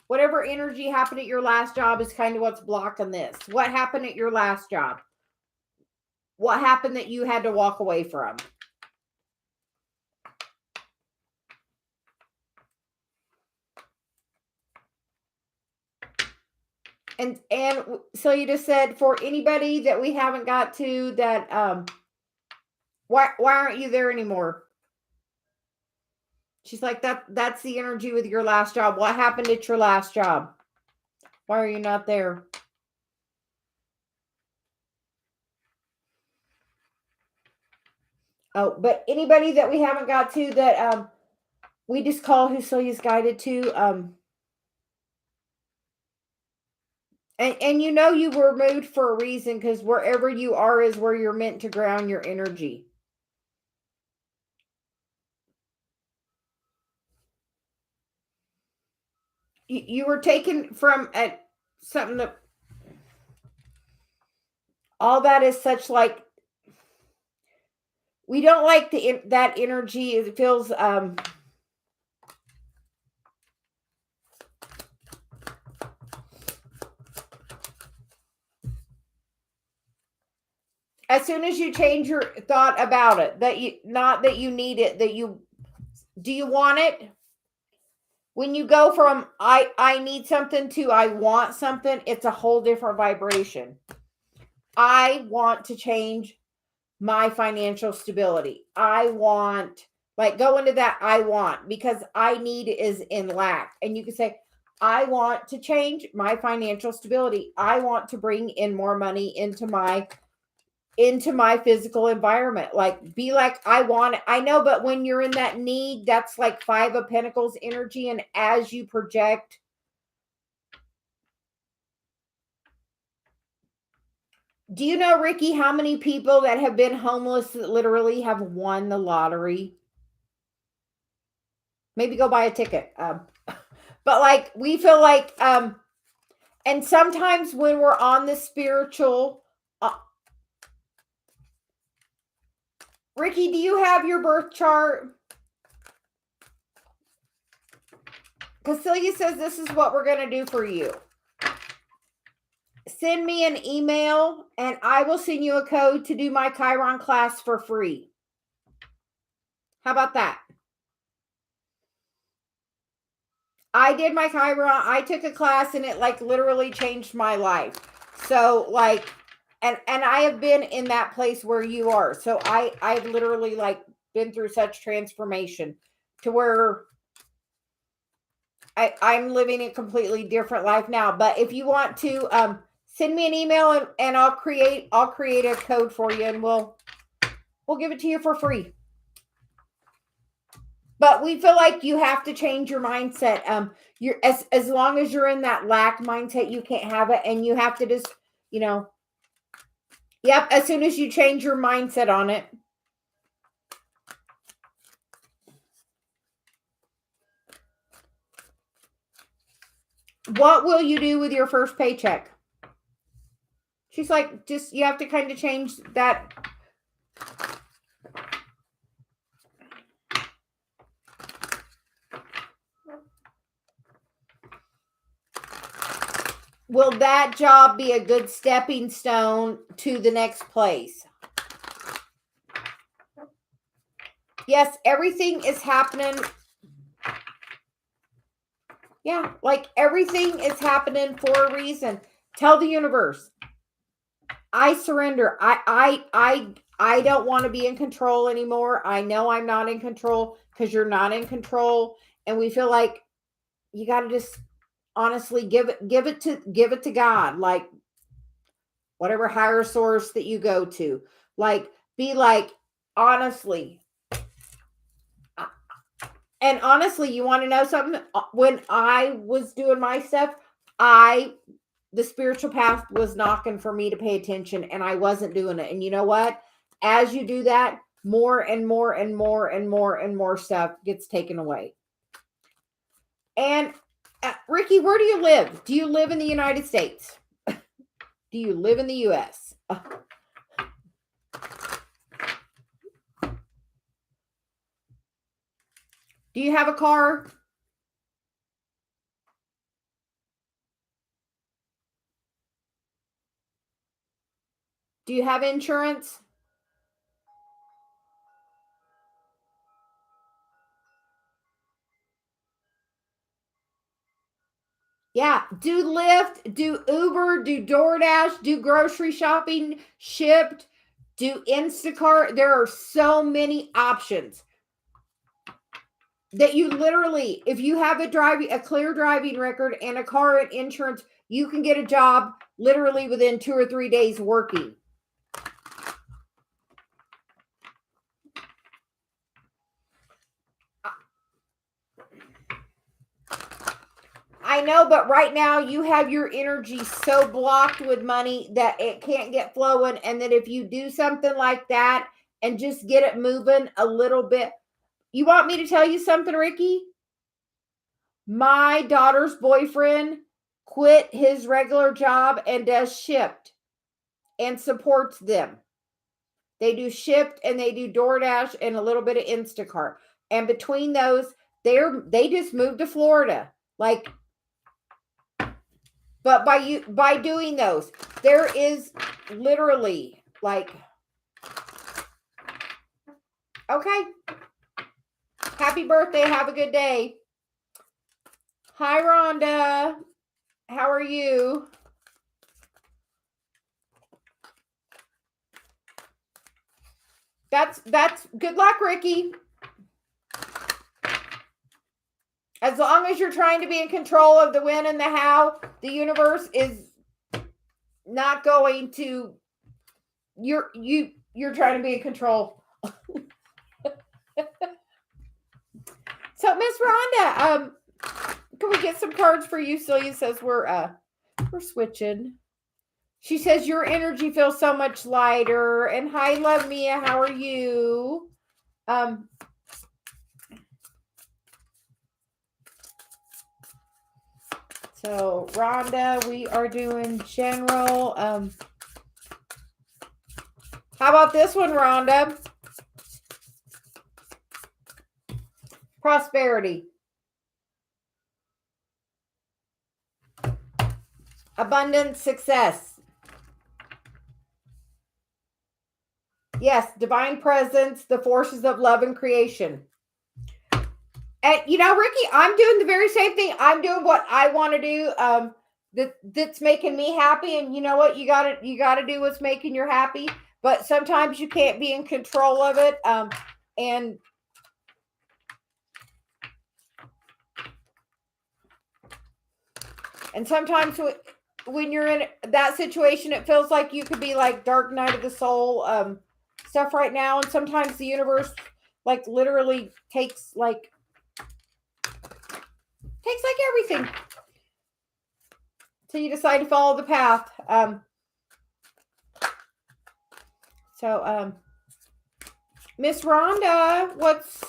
Whatever energy happened at your last job is kind of what's blocking this. What happened at your last job? What happened that you had to walk away from? And so you just said, for anybody that we haven't got to, that why aren't you there anymore? She's like, that's the energy with your last job. What happened at your last job? Why are you not there? Oh, but anybody that we haven't got to, that we just call who Celia's guided to, and you were moved for a reason, because wherever you are is where you're meant to ground your energy. You were taken from something that, all that is such like, we don't like that energy. It feels as soon as you change your thought about it, not that you need it, do you want it? When you go from I need something to I want something, it's a whole different vibration. I want to change my financial stability. I want, like, go into that I want, because I need is in lack. And you can say, I want to change my financial stability. I want to bring in more money into my physical environment. Like, be like, I want it. I know, but when you're in that need, that's like 5 of Pentacles energy. And as you project, do you know, Ricky, how many people that have been homeless that literally have won the lottery? Maybe go buy a ticket. But like, we feel like, and sometimes when we're on the spiritual, Ricky, do you have your birth chart? Because Celia says this is what we're going to do for you. send me an email and I will send you a code to do my Chiron class for free. How about that? I did my Chiron. I took a class and it like literally changed my life. So like, and I have been in that place where you are. So I've literally like been through such transformation to where I'm living a completely different life now. But if you want to send me an email and I'll create a code for you and we'll give it to you for free. But we feel like you have to change your mindset. You're as long as you're in that lack mindset, you can't have it, and you have to just, yep. As soon as you change your mindset on it. What will you do with your first paycheck? She's like, just, you have to kind of change that. Will that job be a good stepping stone to the next place? Yes, everything is happening. Yeah, like everything is happening for a reason. Tell the universe, I surrender. I don't want to be in control anymore. I know I'm not in control because you're not in control. And we feel like you got to just honestly give it to God, like whatever higher source that you go to. Like, be like, honestly. And honestly, you want to know something? When I was doing my stuff, the spiritual path was knocking for me to pay attention and I wasn't doing it. And you know what? As you do that, more and more and more and more and more stuff gets taken away. And Ricky, where do you live? Do you live in the United States? Do you live in the US? Do you have a car? Do you have insurance? Yeah, do Lyft, do Uber, do DoorDash, do grocery shopping, Shipped, do Instacart. There are so many options that you literally, if you have a clear driving record and a car and insurance, you can get a job literally within 2 or 3 days working. I know, but right now you have your energy so blocked with money that it can't get flowing. And that if you do something like that and just get it moving a little bit. You want me to tell you something, Ricky? My daughter's boyfriend quit his regular job and does Shipped and supports them. They do Shipped and they do DoorDash and a little bit of Instacart. And between those, they just moved to Florida. Like, but by doing those, there is literally like, okay. Happy birthday. Have a good day. Hi, Rhonda. How are you? That's good luck, Ricky. As long as you're trying to be in control of the when and the how, the universe is not going to. You're trying to be in control. So, Miss Rhonda, can we get some cards for you? Celia says we're switching. She says your energy feels so much lighter. And hi, love Mia. How are you? So, Rhonda, we are doing general. How about this one, Rhonda? Prosperity. Abundance, success. Yes, divine presence, the forces of love and creation. And Ricky, I'm doing the very same thing. I'm doing what I want to do. That's making me happy. And you know what? You gotta do what's making you happy. But sometimes you can't be in control of it. And sometimes when you're in that situation, it feels like you could be like dark night of the soul stuff right now. And sometimes the universe like literally takes like everything. So you decide to follow the path. Miss Rhonda, what's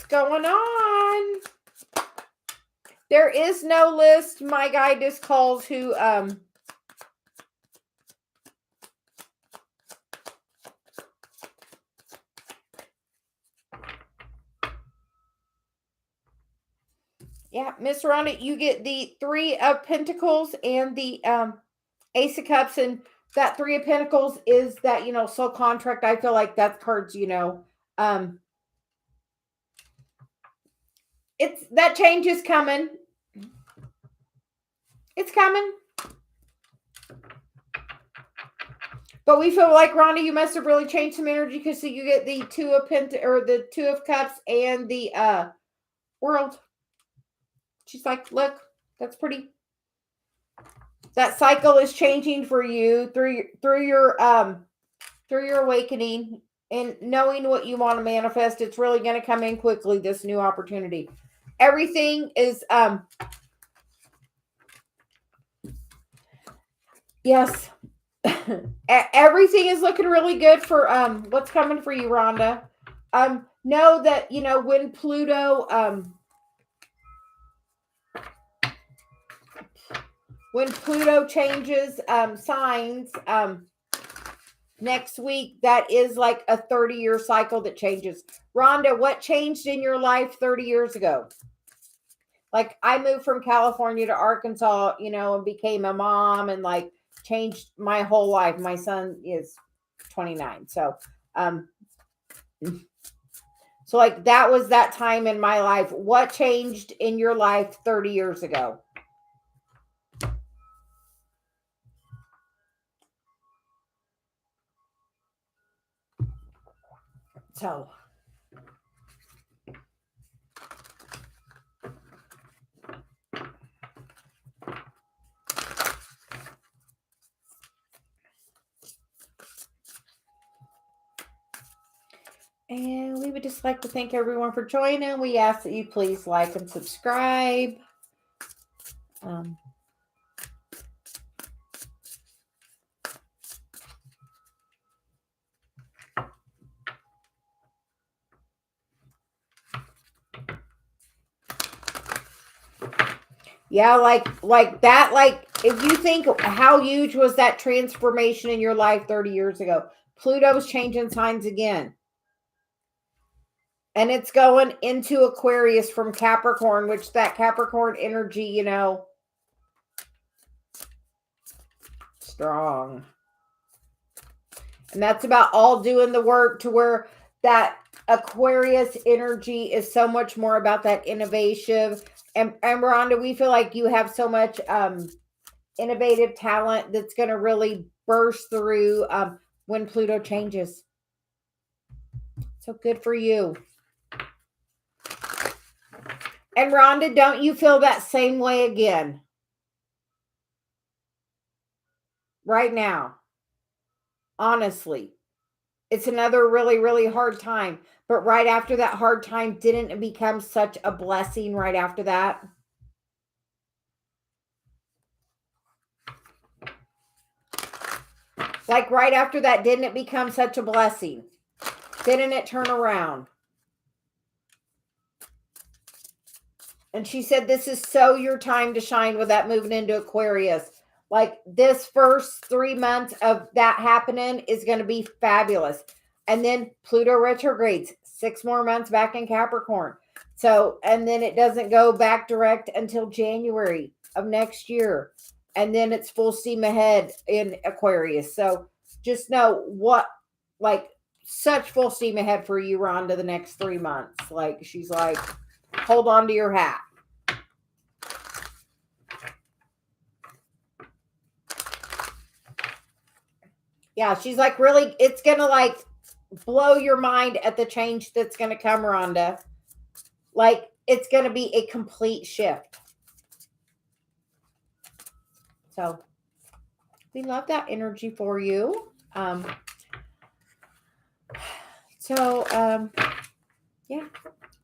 going on? There is no list. My guy just calls who yeah, Miss Rhonda, you get the 3 of Pentacles and the Ace of Cups, and that 3 of Pentacles is that, soul contract. I feel like that card's, it's that change is coming. It's coming. But we feel like, Rhonda, you must have really changed some energy because you get the 2 of the 2 of Cups and the World. She's like, look, that's pretty. That cycle is changing for you through your awakening and knowing what you want to manifest. It's really going to come in quickly, this new opportunity. Everything is yes. Everything is looking really good for what's coming for you, Rhonda. Know that, when Pluto changes signs next week, that is like a 30-year cycle that changes. Rhonda, what changed in your life 30 years ago? Like, I moved from California to Arkansas, and became a mom and like changed my whole life. My son is 29. So like that was that time in my life. What changed in your life 30 years ago? So and we would just like to thank everyone for joining. We ask that you please like and subscribe. Yeah, like that, like if you think how huge was that transformation in your life 30 years ago, Pluto's changing signs again. And it's going into Aquarius from Capricorn, which that Capricorn energy, strong. And that's about all doing the work to where that Aquarius energy is so much more about that innovative. And Rhonda, we feel like you have so much innovative talent that's going to really burst through when Pluto changes. So good for you. And Rhonda, don't you feel that same way again? Right now. Honestly. It's another really, really hard time. But right after that hard time, didn't it become such a blessing right after that? Like right after that, didn't it become such a blessing? Didn't it turn around? And she said, this is so your time to shine with that moving into Aquarius. Like this first 3 months of that happening is going to be fabulous. And then Pluto retrogrades 6 more months back in Capricorn. So, and then it doesn't go back direct until January of next year. And then it's full steam ahead in Aquarius. So just know what, like, such full steam ahead for you, Rhonda, the next 3 months. Like, she's like, hold on to your hat. Yeah, she's like, really, it's going to like blow your mind at the change that's going to come, Rhonda. Like, it's going to be a complete shift. So we love that energy for you. Yeah,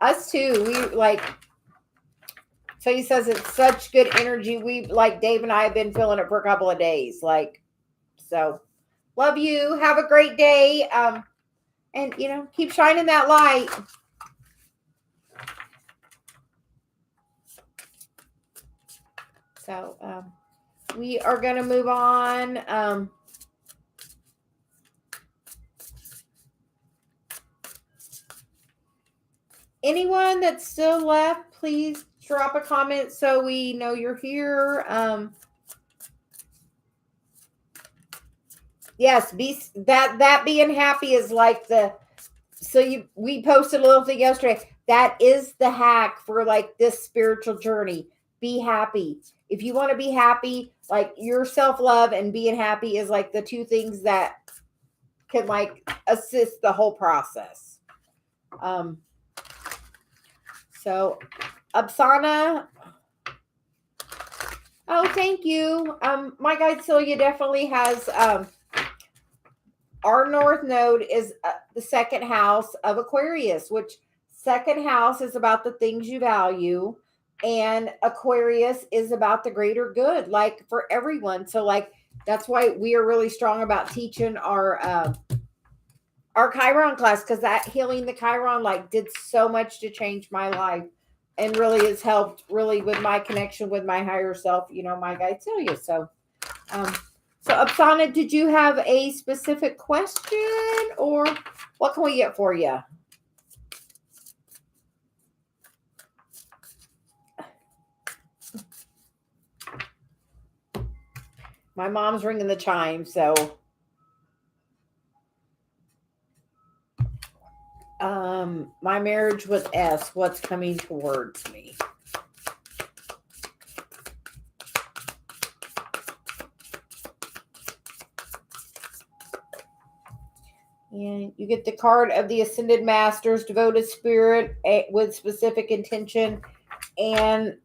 us too. We like, so he says it's such good energy. We like, Dave and I have been feeling it for a couple of days. Like, so love you. Have a great day. And you know, keep shining that light. So, we are going to move on. Anyone that's still left, please drop a comment so we know you're here. Yes, that being happy is like we posted a little thing yesterday. That is the hack for like this spiritual journey. Be happy. If you want to be happy, like your self-love and being happy is like the two things that can like assist the whole process. So Absana. Oh, thank you. My guide Celia definitely has our North Node is the second house of Aquarius, which second house is about the things you value. And Aquarius is about the greater good, like for everyone. So like, that's why we are really strong about teaching our Chiron class, because that healing the Chiron like did so much to change my life and really has helped really with my connection with my higher self, you know, my guide Celia. So, so Apsana, did you have a specific question or what can we get for you? My mom's ringing the chime, so my marriage with S, what's coming towards me? And you get the card of the Ascended Masters, devoted spirit with specific intention, and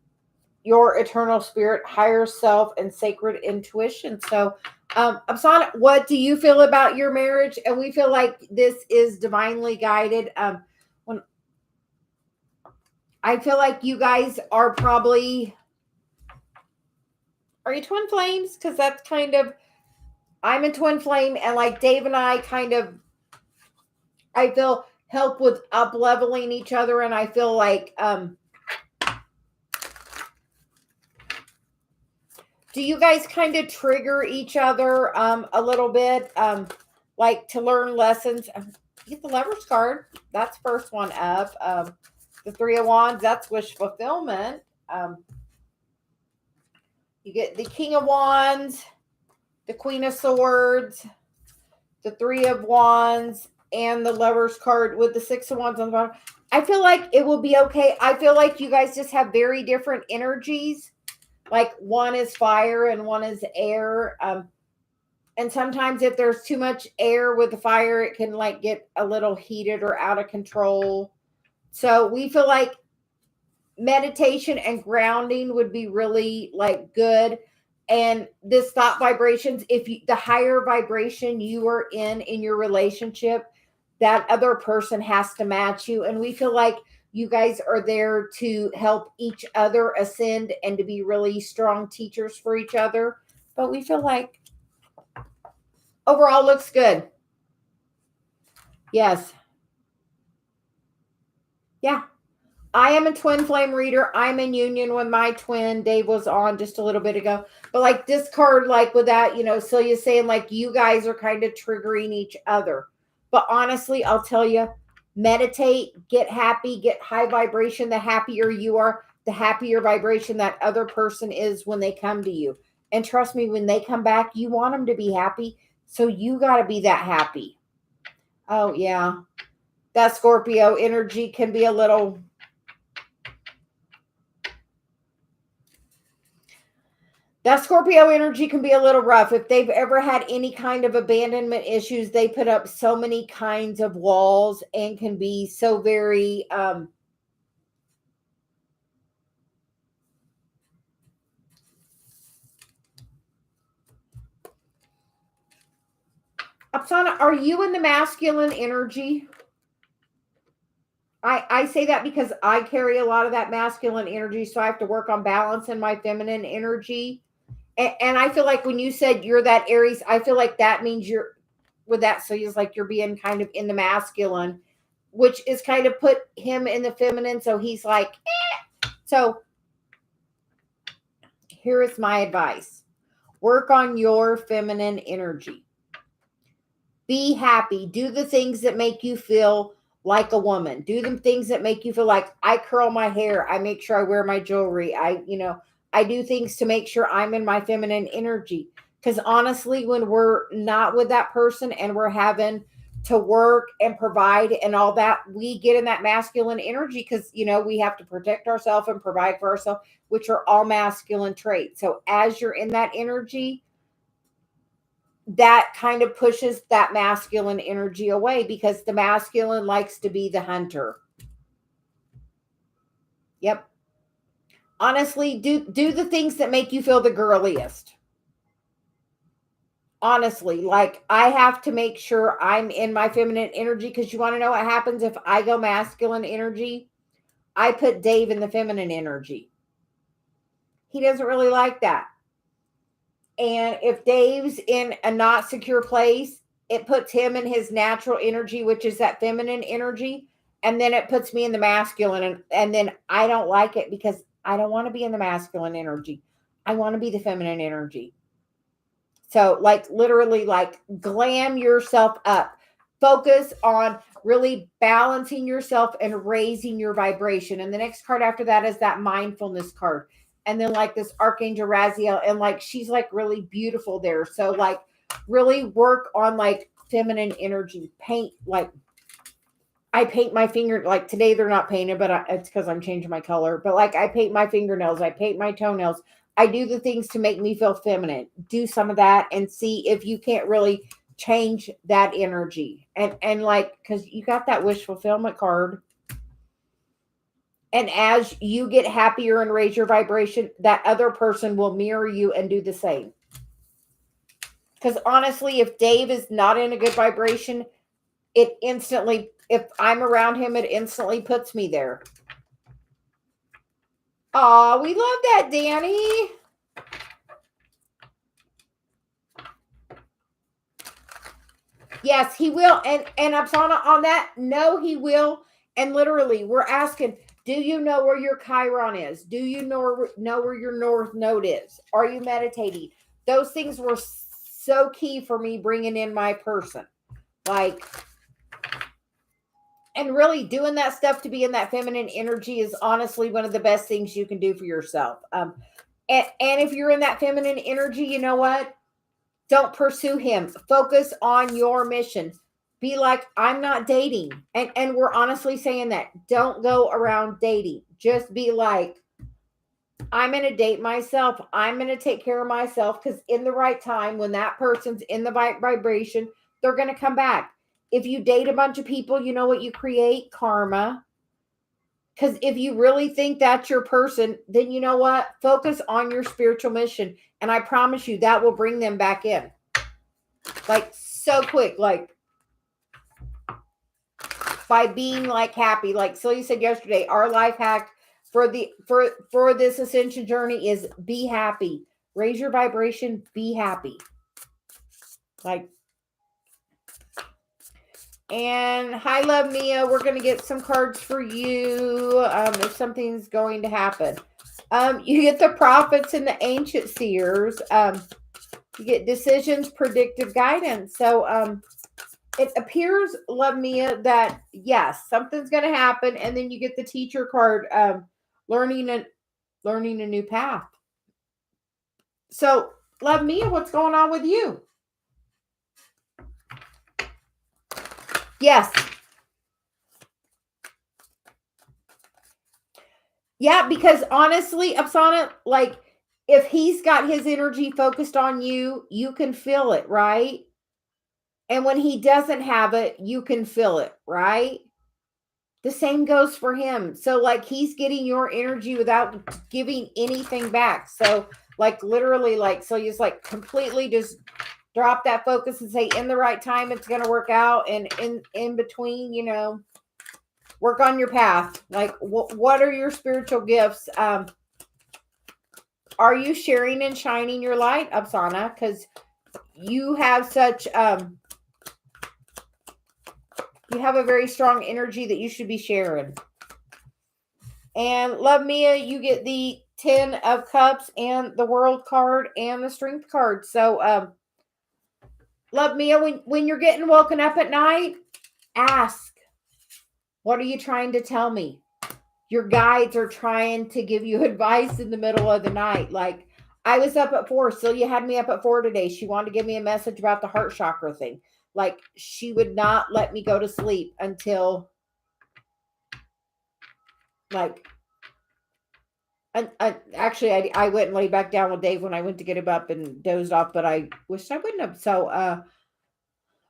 your eternal spirit, higher self, and sacred intuition. So, Absana, what do you feel about your marriage? And we feel like this is divinely guided. When I feel like you guys are probably, are you twin flames? Because that's kind of, I'm a twin flame, and like Dave and I kind of, I feel help with up leveling each other, and I feel like, do you guys kind of trigger each other a little bit, like to learn lessons? Get the Lovers card. That's first one up. The Three of Wands, that's wish fulfillment. You get the King of Wands, the Queen of Swords, the Three of Wands, and the Lovers card with the Six of Wands on the bottom. I feel like it will be okay. I feel like you guys just have very different energies. Like one is fire and one is air. And sometimes if there's too much air with the fire, it can like get a little heated or out of control. So we feel like meditation and grounding would be really like good. And this thought vibrations, if you, the higher vibration you are in your relationship, that other person has to match you. And we feel like you guys are there to help each other ascend and to be really strong teachers for each other. But we feel like overall looks good. Yes. Yeah. I am a twin flame reader. I'm in union with my twin. Dave was on just a little bit ago. But like this card, like with that, you know, Celia's saying like you guys are kind of triggering each other. But honestly, I'll tell you, Meditate, get happy, get high vibration. The happier you are, the happier vibration that other person is when they come to you. And trust me, when they come back, you want them to be happy. So you got to be that happy. Oh, yeah. That Scorpio energy can be a little... That Scorpio energy can be a little rough. If they've ever had any kind of abandonment issues, they put up so many kinds of walls and can be so very... Oksana, are you in the masculine energy? I say that because I carry a lot of that masculine energy, so I have to work on balance in my feminine energy. And I feel like when you said you're that Aries, I feel like that means you're with that. So it's like you're being kind of in the masculine, which is kind of put him in the feminine. So he's like, eh. So here is my advice. Work on your feminine energy. Be happy. Do the things that make you feel like a woman. Do the things that make you feel like I curl my hair. I make sure I wear my jewelry. I do things to make sure I'm in my feminine energy. Because honestly, when we're not with that person and we're having to work and provide and all that, we get in that masculine energy because, we have to protect ourselves and provide for ourselves, which are all masculine traits. So as you're in that energy, that kind of pushes that masculine energy away because the masculine likes to be the hunter. Yep. Honestly, do the things that make you feel the girliest. Honestly, like I have to make sure I'm in my feminine energy because you want to know what happens if I go masculine energy? I put Dave in the feminine energy. He doesn't really like that. And if Dave's in a not secure place, it puts him in his natural energy, which is that feminine energy. And then it puts me in the masculine. And then I don't like it because I don't want to be in the masculine energy. I want to be the feminine energy. So like literally like glam yourself up. Focus on really balancing yourself and raising your vibration. And the next card after that is that mindfulness card. And then like this Archangel Raziel, and like she's like really beautiful there. So like really work on like feminine energy. Paint, like I paint my finger, like today they're not painted, but it's because I'm changing my color. But like I paint my fingernails, I paint my toenails. I do the things to make me feel feminine. Do some of that and see if you can't really change that energy. And like, because you got that wish fulfillment card. And as you get happier and raise your vibration, that other person will mirror you and do the same. Because honestly, if Dave is not in a good vibration, it instantly, if I'm around him, it instantly puts me there. Oh, we love that, Danny. Yes, he will. And Apsana on that, no, he will. And literally, we're asking, do you know where your Chiron is? Do you know where your North Node is? Are you meditating? Those things were so key for me bringing in my person. Like, and really doing that stuff to be in that feminine energy is honestly one of the best things you can do for yourself. And if you're in that feminine energy, you know what? Don't pursue him. Focus on your mission. Be like, I'm not dating. And we're honestly saying that. Don't go around dating. Just be like, I'm going to date myself. I'm going to take care of myself because in the right time, when that person's in the right vibration, they're going to come back. If you date a bunch of people, you know what you create? Karma. Because if you really think that's your person, then you know what? Focus on your spiritual mission. And I promise you that will bring them back in. Like so quick. Like by being like happy. Like Celia said yesterday, our life hack for this ascension journey is be happy. Raise your vibration, be happy. Like, and hi, love Mia. We're going to get some cards for you if something's going to happen. You get the prophets and the ancient seers. You get decisions, predictive guidance. So it appears, Love Mia, that yes, something's going to happen, and then you get the teacher card, learning a new path. So, Love Mia, what's going on with you? Yes. Yeah, because honestly, Apsana, like if he's got his energy focused on you, you can feel it, right? And when he doesn't have it, you can feel it, right? The same goes for him. So, like, he's getting your energy without giving anything back. So, like, literally, like, so you just like completely just drop that focus and say, in the right time, it's going to work out. And in between, work on your path. Like, what are your spiritual gifts? Are you sharing and shining your light, Apsana? Because you have such you have a very strong energy that you should be sharing. And Love Mia, you get the 10 of Cups and the World card and the Strength card. So Love Mia, when you're getting woken up at night, ask, what are you trying to tell me? Your guides are trying to give you advice in the middle of the night. Like, I was up at 4. Celia had me up at 4 today. She wanted to give me a message about the heart chakra thing. Like, she would not let me go to sleep until, like, and actually, I went and laid back down with Dave when I went to get him up and dozed off, but I wished I wouldn't have. So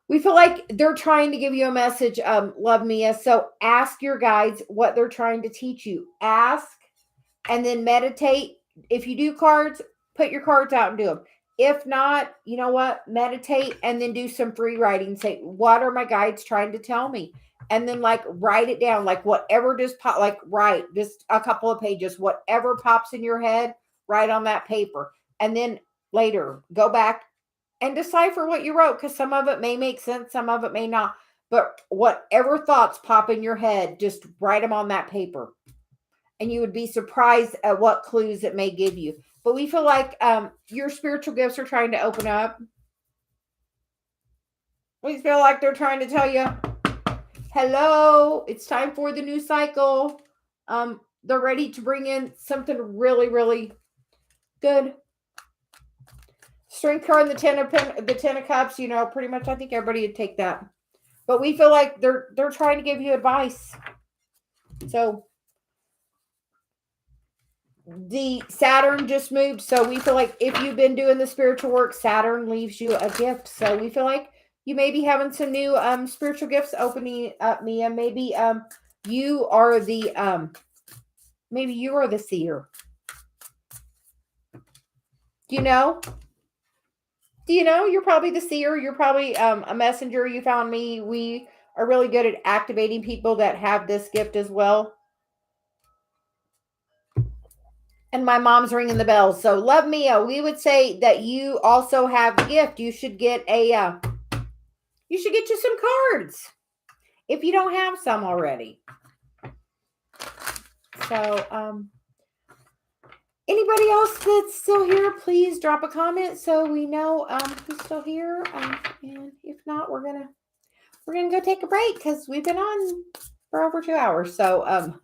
we feel like they're trying to give you a message, Love Mia. So ask your guides what they're trying to teach you. Ask and then meditate. If you do cards, put your cards out and do them. If not, you know what? Meditate and then do some free writing. Say, what are my guides trying to tell me? And then like write it down, like whatever just pop, like write just a couple of pages, whatever pops in your head, write on that paper. And then later go back and decipher what you wrote, because some of it may make sense, some of it may not. But whatever thoughts pop in your head, just write them on that paper. And you would be surprised at what clues it may give you. But we feel like your spiritual gifts are trying to open up. We feel like they're trying to tell you, hello, it's time for the new cycle. They're ready to bring in something really, really good. Strength card and the 10 of Cups, pretty much I think everybody would take that. But we feel like they're trying to give you advice. So the Saturn just moved. So we feel like if you've been doing the spiritual work, Saturn leaves you a gift. So we feel like you may be having some new spiritual gifts opening up, Mia. Maybe you are the seer. Do you know? You're probably the seer. You're probably a messenger. You found me. We are really good at activating people that have this gift as well. And my mom's ringing the bell. So, Love Mia, we would say that you also have the gift. You should get you some cards if you don't have some already. So, anybody else that's still here, please drop a comment so we know who's still here. And if not, we're gonna go take a break because we've been on for over 2 hours. So,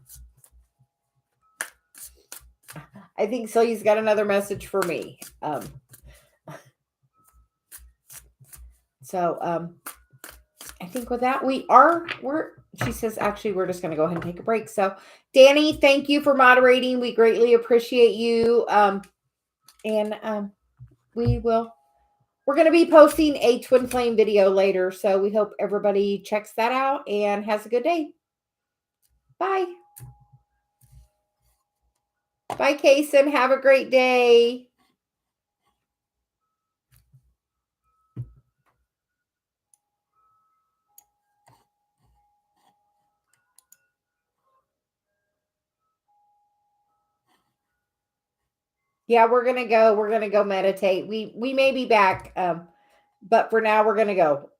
I think Celia's got another message for me. So I think with that, she says, actually, we're just going to go ahead and take a break. So Danny, thank you for moderating. We greatly appreciate you. And we're going to be posting a twin flame video later. So we hope everybody checks that out and has a good day. Bye. Bye, Kason. Have a great day. Yeah, we're gonna go meditate. We may be back, but for now we're gonna go.